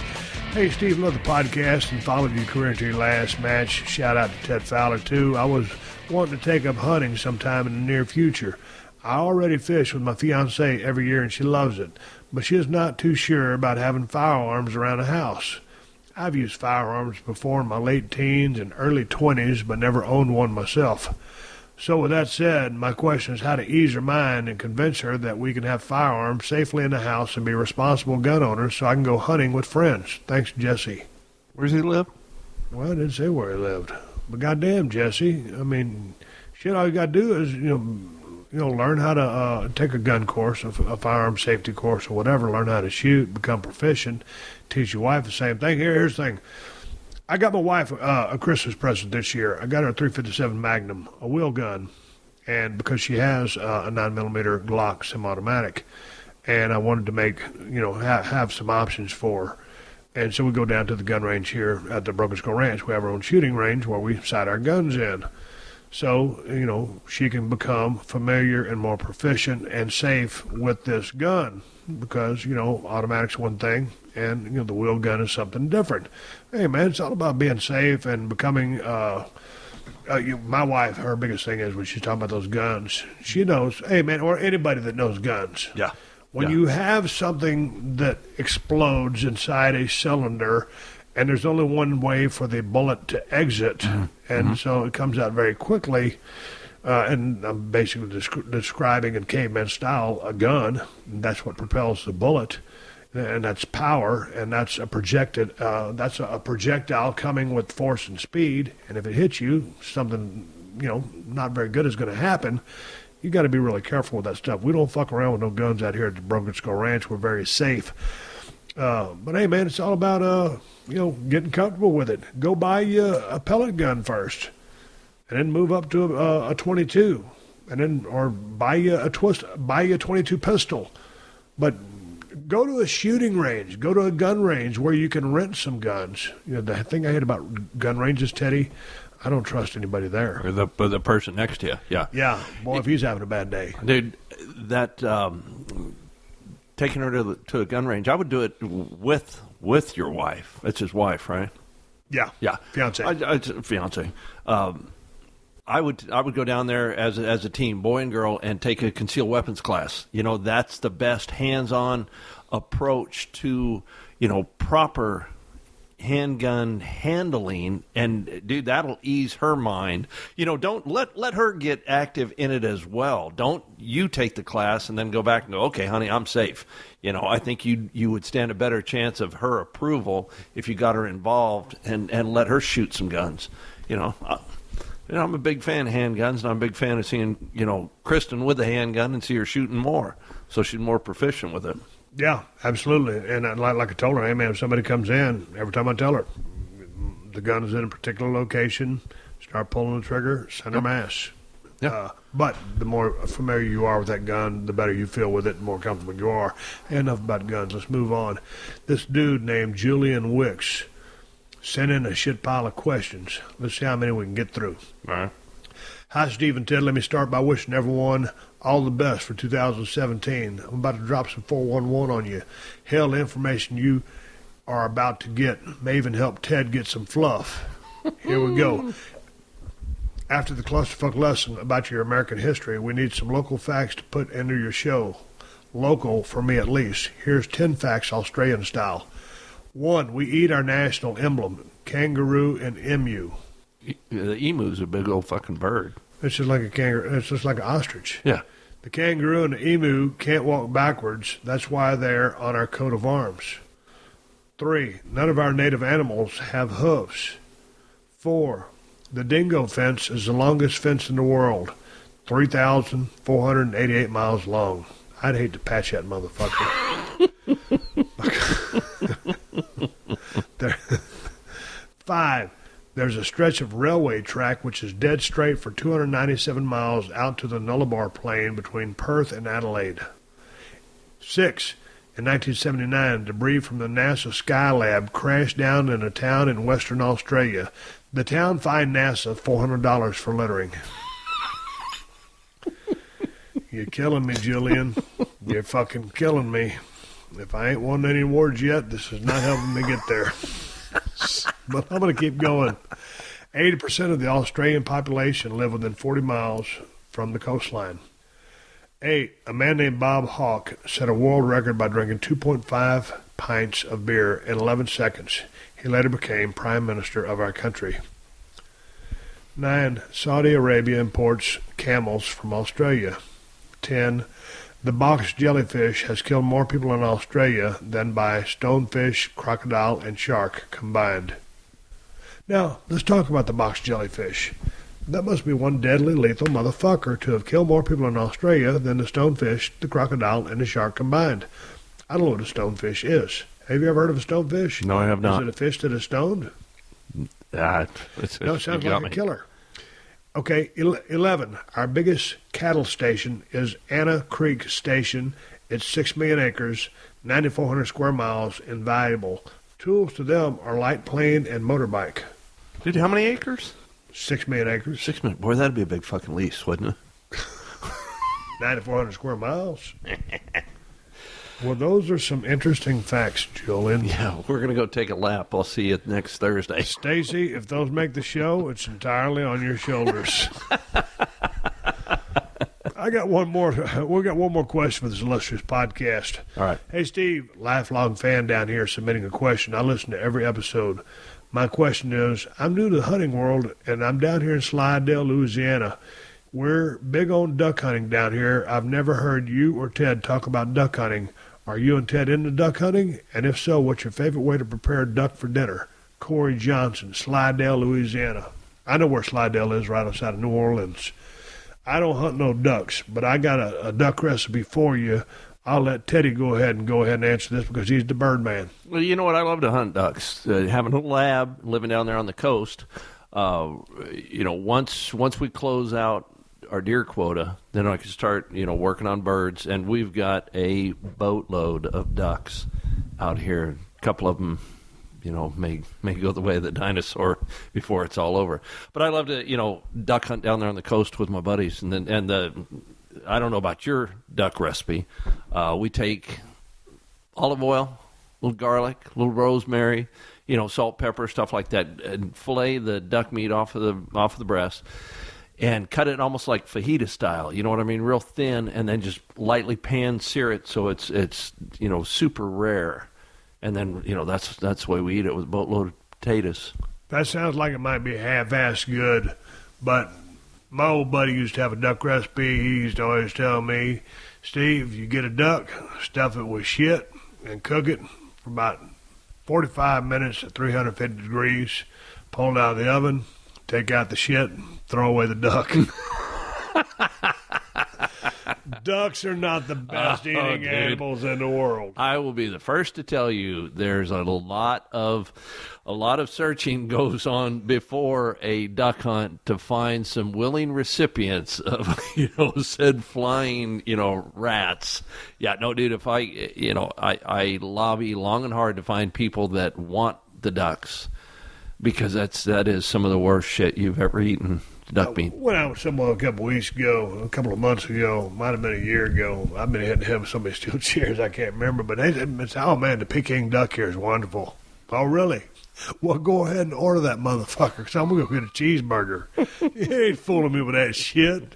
Hey, Steve, love the podcast and followed your career into your last match. Shout out to TedFowler, too. I was wanting to take up hunting sometime in the near future. I already fish with my fiancée every year, and she loves it, but she is not too sure about having firearms around the house. I've used firearms before in my late teens and early 20s, but never owned one myself. So with that said, my question is how to ease her mind and convince her that we can have firearms safely in the house and be responsible gun owners so I can go hunting with friends. Thanks, Jesse. Where does he live? Well, I didn't say where he lived. But goddamn, Jesse, I mean, shit, all you got to do is, learn how to take a gun course, a firearm safety course or whatever, learn how to shoot, become proficient, teach your wife the same thing. Here's the thing. I got my wife a Christmas present this year. I got her a .357 Magnum, a wheel gun, and because she has a 9mm Glock semi-automatic, and I wanted to make, have some options for her. And so we go down to the gun range here at the Broken Skull Ranch. We have our own shooting range where we sight our guns in. So, she can become familiar and more proficient and safe with this gun because, automatic's one thing and, the wheel gun is something different. Hey, man, it's all about being safe and becoming, my wife, her biggest thing is when she's talking about those guns, she knows, hey, man, or anybody that knows guns. Yeah. When you have something that explodes inside a cylinder and there's only one way for the bullet to exit, and so it comes out very quickly, and I'm basically describing in caveman style a gun, and that's what propels the bullet, and that's power, and that's a projectile coming with force and speed, and if it hits you, something, not very good is going to happen. You got to be really careful with that stuff. We don't fuck around with no guns out here at the Broken Skull Ranch. We're very safe. But hey, man, it's all about, getting comfortable with it. Go buy you a pellet gun first, and then move up to a 22, and then, or buy you a 22 pistol. But go to a shooting range, go to a gun range where you can rent some guns. The thing I hate about gun ranges, Teddy, I don't trust anybody there. Or the person next to you, yeah. Yeah, boy, if he's having a bad day. Dude, that taking her to a gun range, I would do it with your wife. It's his wife, right? Yeah. Fiance. Fiance. I would go down there as a team, boy and girl, and take a concealed weapons class. That's the best hands-on approach to, proper handgun handling, and dude, that'll ease her mind. Don't let her get active in it as well. Don't you take the class and then go back and go, okay, honey, I'm safe. I think you would stand a better chance of her approval if you got her involved and let her shoot some guns. I'm a big fan of handguns, and I'm a big fan of seeing Kristen with a handgun and see her shooting more, so she's more proficient with it. Yeah, absolutely. And like I told her, hey, man, if somebody comes in, every time I tell her, the gun is in a particular location, start pulling the trigger, send her mass. Yeah. But the more familiar you are with that gun, the better you feel with it, the more comfortable you are. Enough about guns. Let's move on. This dude named Julian Wicks sent in a shit pile of questions. Let's see how many we can get through. All right. Hi, Steve and Ted. Let me start by wishing everyone all the best for 2017. I'm about to drop some 411 on you. Hell, the information you are about to get may even help Ted get some fluff. Here we go. After the clusterfuck lesson about your American history, we need some local facts to put into your show. Local, for me at least. Here's 10 facts Australian style. 1, we eat our national emblem, kangaroo and emu. The emu's a big old fucking bird. It's just like a kangaroo. It's just like an ostrich. Yeah. The kangaroo and the emu can't walk backwards. That's why they're on our coat of arms. 3, none of our native animals have hooves. 4, the dingo fence is the longest fence in the world, 3,488 miles long. I'd hate to patch that motherfucker. There. 5. There's a stretch of railway track which is dead straight for 297 miles out to the Nullarbor Plain between Perth and Adelaide. 6. In 1979, debris from the NASA Skylab crashed down in a town in Western Australia. The town fined NASA $400 for littering. You're killing me, Julian. You're fucking killing me. If I ain't won any awards yet, this is not helping me get there. But I'm going to keep going. 80% of the Australian population live within 40 miles from the coastline. 8. A man named Bob Hawke set a world record by drinking 2.5 pints of beer in 11 seconds. He later became Prime Minister of our country. 9. Saudi Arabia imports camels from Australia. 10. The box jellyfish has killed more people in Australia than by stonefish, crocodile, and shark combined. Now, let's talk about the box jellyfish. That must be one deadly lethal motherfucker to have killed more people in Australia than the stonefish, the crocodile, and the shark combined. I don't know what a stonefish is. Have you ever heard of a stonefish? No, I have not. Is it a fish that is stoned? No, it sounds like a killer. Okay, 11. Our biggest cattle station is Anna Creek Station. It's 6 million acres, 9,400 square miles, invaluable. Tools to them are light plane and motorbike. Dude, how many acres? 6 million acres. 6 million. Boy, that'd be a big fucking lease, wouldn't it? 9,400 square miles. Well, those are some interesting facts, Julian. Yeah, we're going to go take a lap. I'll see you next Thursday. Stacy, if those make the show, it's entirely on your shoulders. I got one more. We got one more question for this illustrious podcast. All right. Hey, Steve, lifelong fan down here submitting a question. I listen to every episode. My question is, I'm new to the hunting world, and I'm down here in Slidell, Louisiana. We're big on duck hunting down here. I've never heard you or Ted talk about duck hunting. Are you and Ted into duck hunting? And if so, what's your favorite way to prepare duck for dinner? Corey Johnson, Slidell, Louisiana. I know where Slidell is, right outside of New Orleans. I don't hunt no ducks, but I got a duck recipe for you. I'll let Teddy go ahead and answer this because he's the bird man. Well, you know what? I love to hunt ducks. Having a lab, living down there on the coast, once we close out our deer quota, then I can start, working on birds. And we've got a boatload of ducks out here. A couple of them, may go the way of the dinosaur before it's all over. But I love to, duck hunt down there on the coast with my buddies. I don't know about your duck recipe. We take olive oil, a little garlic, a little rosemary, salt, pepper, stuff like that, and fillet the duck meat off of the breast. And cut it almost like fajita style, you know what I mean, real thin, and then just lightly pan-sear it so it's super rare. And then, that's the way we eat it with a boatload of potatoes. That sounds like it might be half-assed good, but my old buddy used to have a duck recipe. He used to always tell me, Steve, you get a duck, stuff it with shit, and cook it for about 45 minutes at 350 degrees, pull it out of the oven, take out the shit, throw away the duck. Ducks are not the best eating animals in the world. I will be the first to tell you there's a lot of searching goes on before a duck hunt to find some willing recipients of said flying rats. Yeah, no, dude. If I lobby long and hard to find people that want the ducks. Because that is some of the worst shit you've ever eaten, duck meat. I went out with someone a couple of months ago, might have been a year ago. I've been hitting him with somebody steel chairs, I can't remember. But it's, oh man, the Peking duck here is wonderful. Oh, really? Well, go ahead and order that motherfucker, because I'm going to go get a cheeseburger. You ain't fooling me with that shit.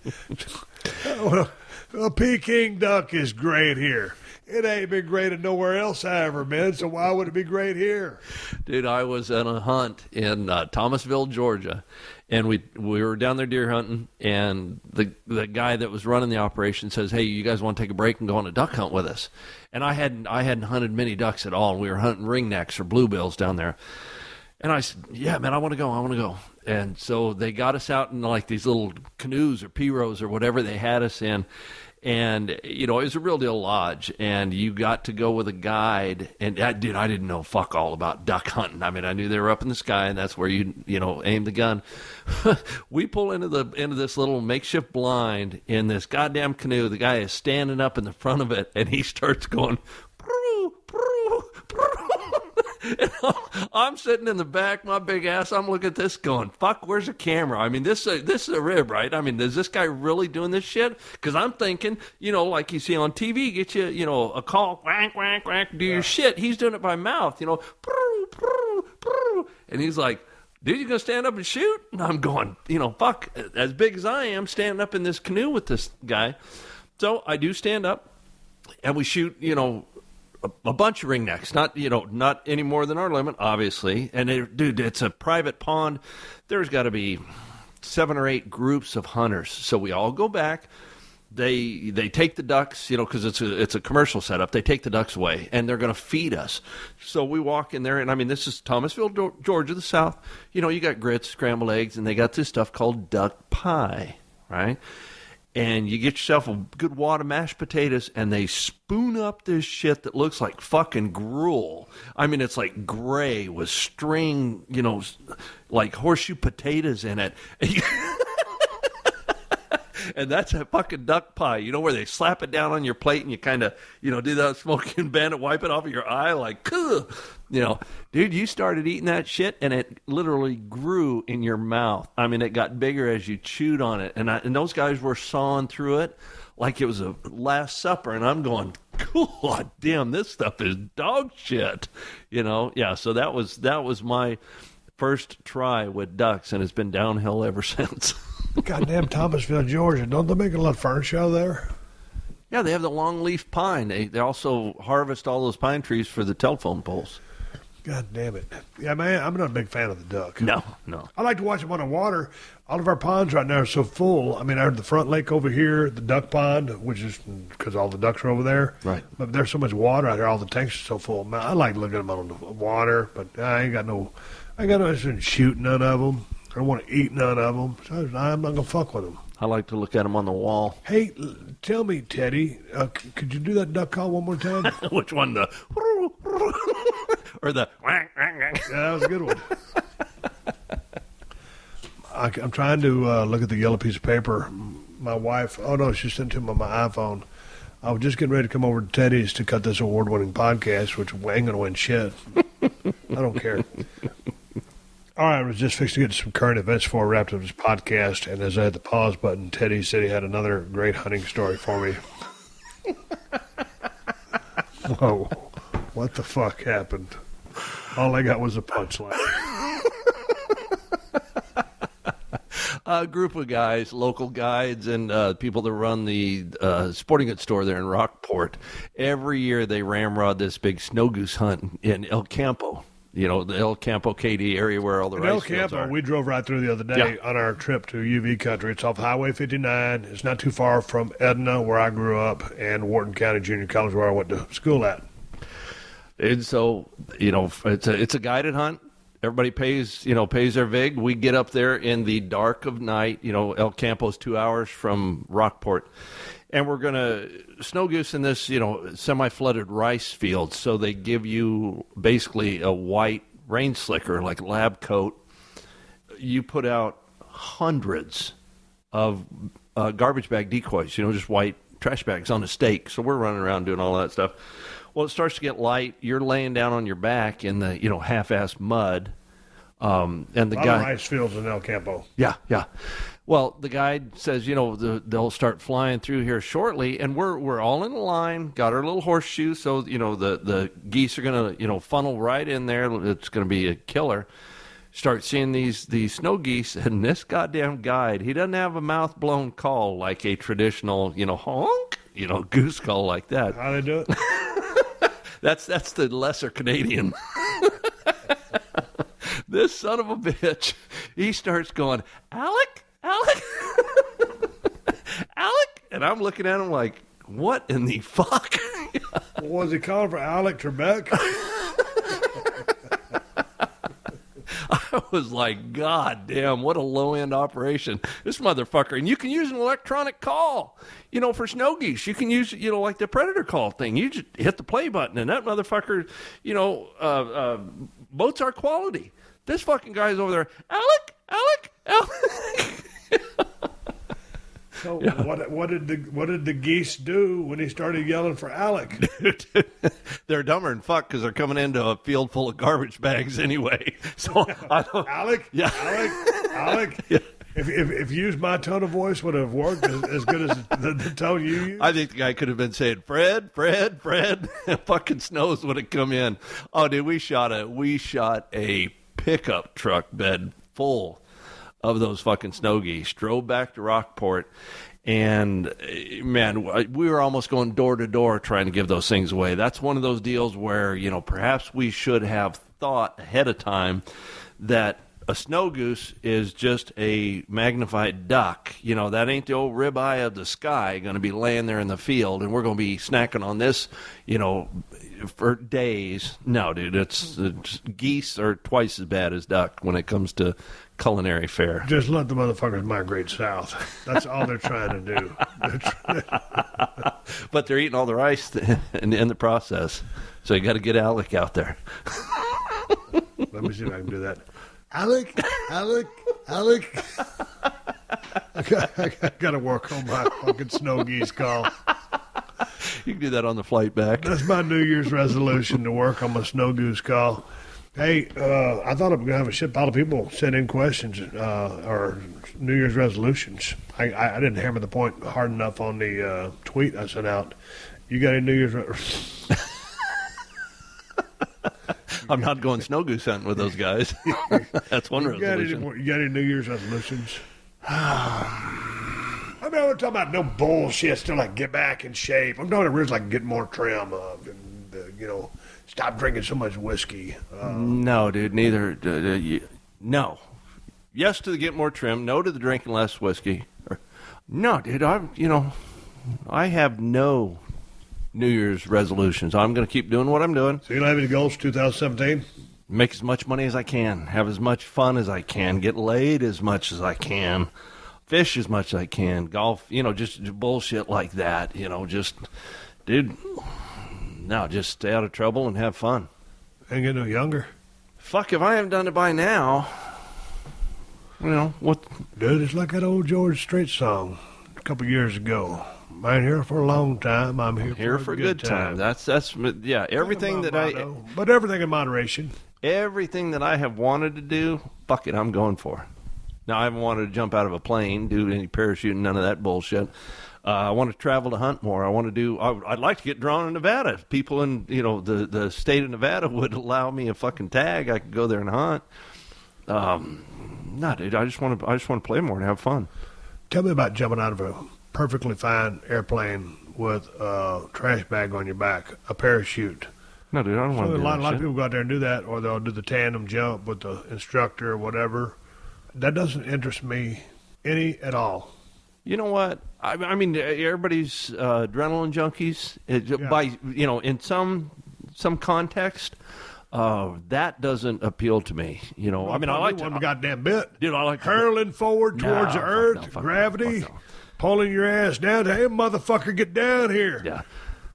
A Peking duck is great here. It ain't been great at nowhere else I ever been, so why would it be great here? Dude, I was on a hunt in Thomasville, Georgia, and we were down there deer hunting, and the guy that was running the operation says, hey, you guys want to take a break and go on a duck hunt with us? And I hadn't hunted many ducks at all, and we were hunting ringnecks or bluebills down there. And I said, yeah, man, I want to go. And so they got us out in like these little canoes or pirogues or whatever they had us in. And, you know, it was a real deal lodge, and you got to go with a guide. And, I didn't know fuck all about duck hunting. I mean, I knew they were up in the sky, and that's where you aim the gun. We pull into this little makeshift blind in this goddamn canoe. The guy is standing up in the front of it, and he starts going, "Proo, proo, proo." And I'm sitting in the back, my big ass. I'm looking at this going, fuck, where's the camera? I mean, this is a rib, right? I mean, is this guy really doing this shit? Because I'm thinking, like you see on TV, get you, a call, whack, whack, whack, do your shit. He's doing it by mouth, proo, proo, proo. And he's like, dude, you going to stand up and shoot? And I'm going, fuck, as big as I am, standing up in this canoe with this guy. So I do stand up, and we shoot, a bunch of ringnecks, not any more than our limit, obviously. And dude, it's a private pond. There's got to be 7 or 8 groups of hunters. So we all go back. They take the ducks, because it's a commercial setup. They take the ducks away, and they're going to feed us. So we walk in there, and I mean, this is Thomasville, Georgia, the South. You got grits, scrambled eggs, and they got this stuff called duck pie, right? And you get yourself a good wad of mashed potatoes, and they spoon up this shit that looks like fucking gruel. I mean, it's like gray with string, like horseshoe potatoes in it. And that's a fucking duck pie, where they slap it down on your plate and you kind of, do that Smokey and Bandit, wipe it off of your eye like, dude, you started eating that shit and it literally grew in your mouth. I mean, it got bigger as you chewed on it. And those guys were sawing through it like it was a Last Supper. And I'm going, God damn, this stuff is dog shit. Yeah, so that was my first try with ducks, and it's been downhill ever since. Goddamn Thomasville, Georgia. Don't they make a lot of furniture out there? Yeah, they have the longleaf pine. They also harvest all those pine trees for the telephone poles. God damn it. Yeah, man, I'm not a big fan of the duck. No. I like to watch them on the water. All of our ponds right now are so full. I mean, I have the front lake over here, the duck pond, which is because all the ducks are over there. Right. But there's so much water out here, all the tanks are so full. Man, I like looking at them on the water, but I ain't got no interest in shooting none of them. I don't want to eat none of them, so I'm not going to fuck with them. I like to look at them on the wall. Hey, tell me, Teddy, could you do that duck call one more time? Which one? The or the? Yeah, that was a good one. I'm trying to look at the yellow piece of paper. My wife, she sent it to me on my iPhone. I was just getting ready to come over to Teddy's to cut this award-winning podcast, which ain't going to win shit. I don't care. All right, I was just fixing to get some current events before I wrapped up this podcast, and as I had the pause button, Teddy said he had another great hunting story for me. Whoa, what the fuck happened? All I got was a punchline. A group of guys, local guides, and people that run the sporting goods store there in Rockport. Every year they ramrod this big snow goose hunt in El Campo. The El Campo, KD area where all the rice fields are. We drove right through the other day on our trip to UV country. It's off Highway 59. It's not too far from Edna, where I grew up, and Wharton County Junior College, where I went to school at. And so, it's a guided hunt. Everybody pays their vig. We get up there in the dark of night. El Campo's 2 hours from Rockport. And we're going to snow goose in this, semi-flooded rice field. So they give you basically a white rain slicker, like lab coat. You put out hundreds of garbage bag decoys, just white trash bags on a stake. So we're running around doing all that stuff. Well, it starts to get light. You're laying down on your back in the, half-assed mud. And the guy, rice fields in El Campo. Yeah. Well, the guide says, they'll start flying through here shortly, and we're all in a line, got our little horseshoe, so, the geese are going to, funnel right in there. It's going to be a killer. Start seeing these snow geese, and this goddamn guide, he doesn't have a mouth-blown call like a traditional, honk, goose call like that. How they do it? That's the lesser Canadian. This son of a bitch, he starts going, Alec? Alec? And I'm looking at him like, what in the fuck? Was he calling for Alec Trebek? I was like, God damn, what a low-end operation. This motherfucker. And you can use an electronic call, for snow geese. You can use, like the Predator call thing. You just hit the play button, and that motherfucker, boats are quality. This fucking guy's over there, Alec. So what did the geese do when he started yelling for Alec? Dude, they're dumber than fuck because they're coming into a field full of garbage bags anyway. So Alec, yeah, Alec. Yeah. If you used my tone of voice, would have worked as good as the tone you used. I think the guy could have been saying Fred. Fucking snows would have come in. Oh, dude, we shot a pickup truck bed full of those fucking snow geese, drove back to Rockport, and man, we were almost going door to door trying to give those things away. That's one of those deals where, perhaps we should have thought ahead of time that a snow goose is just a magnified duck. That ain't the old ribeye of the sky going to be laying there in the field, and we're going to be snacking on this, for days. No, dude, it's geese are twice as bad as duck when it comes to culinary fare. Just let the motherfuckers migrate south. That's all they're trying to do. But they're eating all the rice in the process. So you got to get Alec out there. Let me see if I can do that. Alec. I got to work on my fucking snow geese call. You can do that on the flight back. That's my New Year's resolution, to work on my snow goose call. Hey, I thought I was going to have a shit pile of people send in questions or New Year's resolutions. I didn't hammer the point hard enough on the tweet I sent out. You got any New Year's I'm not going snow goose hunting with those guys. That's one resolution. You got any New Year's resolutions? I mean, I'm not talking about no bullshit, still like get back in shape. I'm talking about like get more trim and, stop drinking so much whiskey. No, dude, neither. No. Yes to the get more trim. No to the drinking less whiskey. No, dude, I have no New Year's resolutions. I'm going to keep doing what I'm doing. So you don't have any goals for 2017? Make as much money as I can. Have as much fun as I can. Get laid as much as I can. Fish as much as I can. Golf, just bullshit like that. Dude, no, just stay out of trouble and have fun. Ain't get no younger. Fuck, if I haven't done it by now, what? Dude, it's like that old George Strait song a couple years ago. I ain't here for a long time. I'm here for a good time. That's yeah. Everything that motto, but everything in moderation. Everything that I have wanted to do, fuck it, I'm going for. Now I haven't wanted to jump out of a plane, do any parachuting, none of that bullshit. I want to travel to hunt more. I want to do. I'd like to get drawn in Nevada. If people in the state of Nevada would allow me a fucking tag, I could go there and hunt. No, dude, I just want to play more and have fun. Tell me about jumping out of a perfectly fine airplane with a trash bag on your back, a parachute. No, dude, I don't want to do that. A lot of people go out there and do that, or they'll do the tandem jump with the instructor or whatever. That doesn't interest me any at all. You know what? I mean, everybody's adrenaline junkies. By in some context, that doesn't appeal to me. I mean, I like one goddamn bit. Dude, I like hurling forward towards the earth, gravity, pulling your ass down. Hey, motherfucker, get down here. Yeah.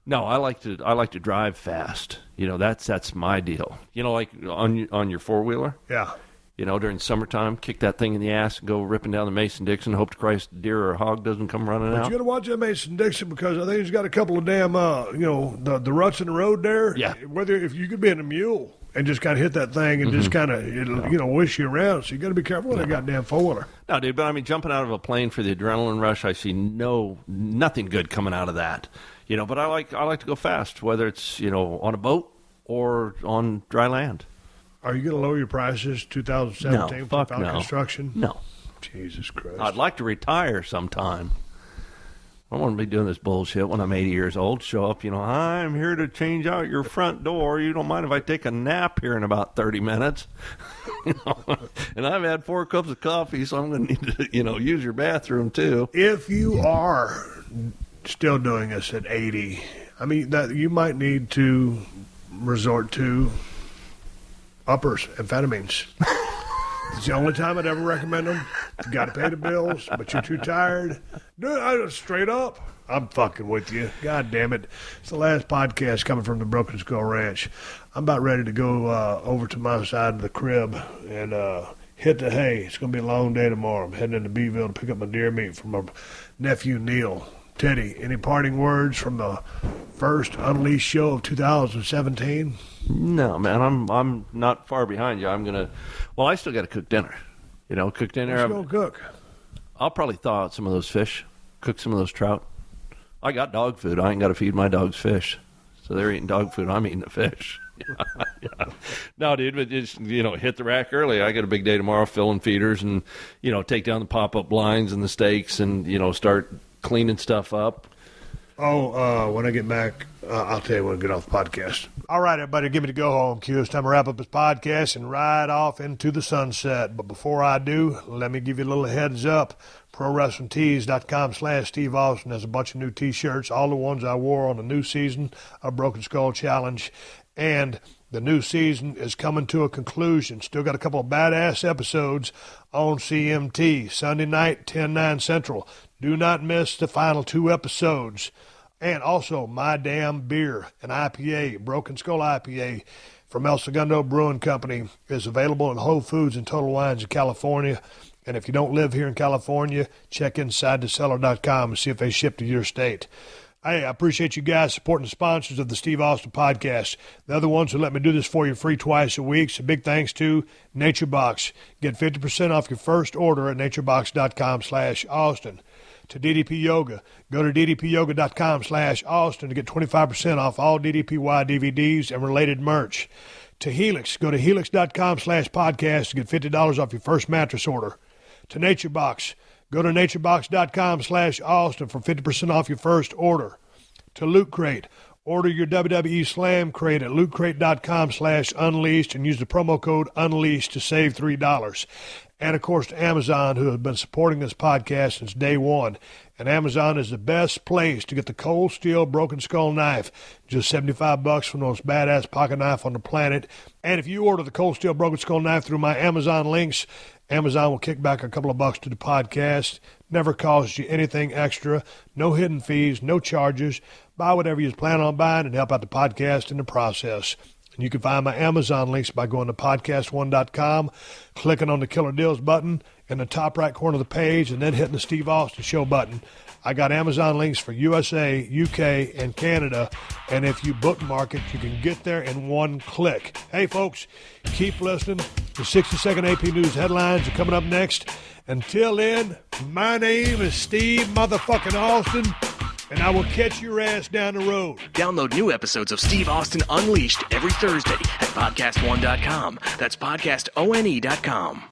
No, I like to drive fast. That's my deal. Like on your four-wheeler. Yeah. During summertime, kick that thing in the ass and go ripping down the Mason-Dixon. Hope to Christ a deer or a hog doesn't come running out. You got to watch that Mason-Dixon because I think he's got a couple of damn, the ruts in the road there. Yeah. If you could be in a mule and just kind of hit that thing and just kind of, wish you around. So you got to be careful with that goddamn four-wheeler. No, dude, but I mean, jumping out of a plane for the adrenaline rush, I see nothing good coming out of that. But I like to go fast, whether it's, on a boat or on dry land. Are you going to lower your prices 2017 without construction? No. Jesus Christ. I'd like to retire sometime. I don't want to be doing this bullshit when I'm 80 years old. Show up, I'm here to change out your front door. You don't mind if I take a nap here in about 30 minutes? And I've had 4 cups of coffee, so I'm going to need to, use your bathroom too. If you are still doing this at 80, I mean, that you might need to resort to uppers, amphetamines. It's the only time I'd ever recommend them. You got to pay the bills, but you're too tired. Dude, straight up, I'm fucking with you. God damn it. It's the last podcast coming from the Broken Skull Ranch. I'm about ready to go over to my side of the crib and hit the hay. It's going to be a long day tomorrow. I'm heading into Beeville to pick up my deer meat from my nephew, Neil. Teddy, any parting words from the first Unleashed show of 2017? No, man, I'm not far behind you. I still got to cook dinner. Cook dinner. Let's go cook. I'll probably thaw out some of those fish, cook some of those trout. I got dog food. I ain't got to feed my dogs fish. So they're eating dog food. I'm eating the fish. Yeah. No, dude, but just, hit the rack early. I got a big day tomorrow filling feeders and, take down the pop-up blinds and the stakes and, start cleaning stuff up. When I get back, I'll tell you when I get off the podcast. All right, everybody, give me the go-home cue. It's time to wrap up this podcast and ride off into the sunset. But before I do, let me give you a little heads up. ProWrestlingTees.com/Steve Austin has a bunch of new T-shirts, all the ones I wore on the new season of Broken Skull Challenge. And the new season is coming to a conclusion. Still got a couple of badass episodes on CMT. Sunday night, 10/9 Central. Do not miss the final 2 episodes. And also, My Damn Beer, an IPA, Broken Skull IPA from El Segundo Brewing Company, is available in Whole Foods and Total Wines in California. And if you don't live here in California, check InsideTheCellar.com and see if they ship to your state. Hey, I appreciate you guys supporting the sponsors of the Steve Austin Podcast. They're the ones who let me do this for you free twice a week. So big thanks to NatureBox. Get 50% off your first order at naturebox.com/Austin. To DDP Yoga, go to ddpyoga.com/Austin to get 25% off all DDPY DVDs and related merch. To Helix, go to helix.com/podcast to get $50 off your first mattress order. To NatureBox, go to naturebox.com/Austin for 50% off your first order. To Loot Crate, order your WWE Slam Crate at lootcrate.com/Unleashed and use the promo code Unleashed to save $3. And, of course, to Amazon, who has been supporting this podcast since day one. And Amazon is the best place to get the Cold Steel Broken Skull knife. Just $75 for the most badass pocket knife on the planet. And if you order the Cold Steel Broken Skull knife through my Amazon links, Amazon will kick back a couple of bucks to the podcast. Never costs you anything extra. No hidden fees, no charges. Buy whatever you plan on buying and help out the podcast in the process. And you can find my Amazon links by going to PodcastOne.com, clicking on the Killer Deals button in the top right corner of the page, and then hitting the Steve Austin Show button. I got Amazon links for USA, UK, and Canada, and if you bookmark it, you can get there in one click. Hey, folks, keep listening. The 60-second AP News headlines are coming up next. Until then, my name is Steve motherfucking Austin, and I will catch your ass down the road. Download new episodes of Steve Austin Unleashed every Thursday at PodcastOne.com. That's PodcastOne.com.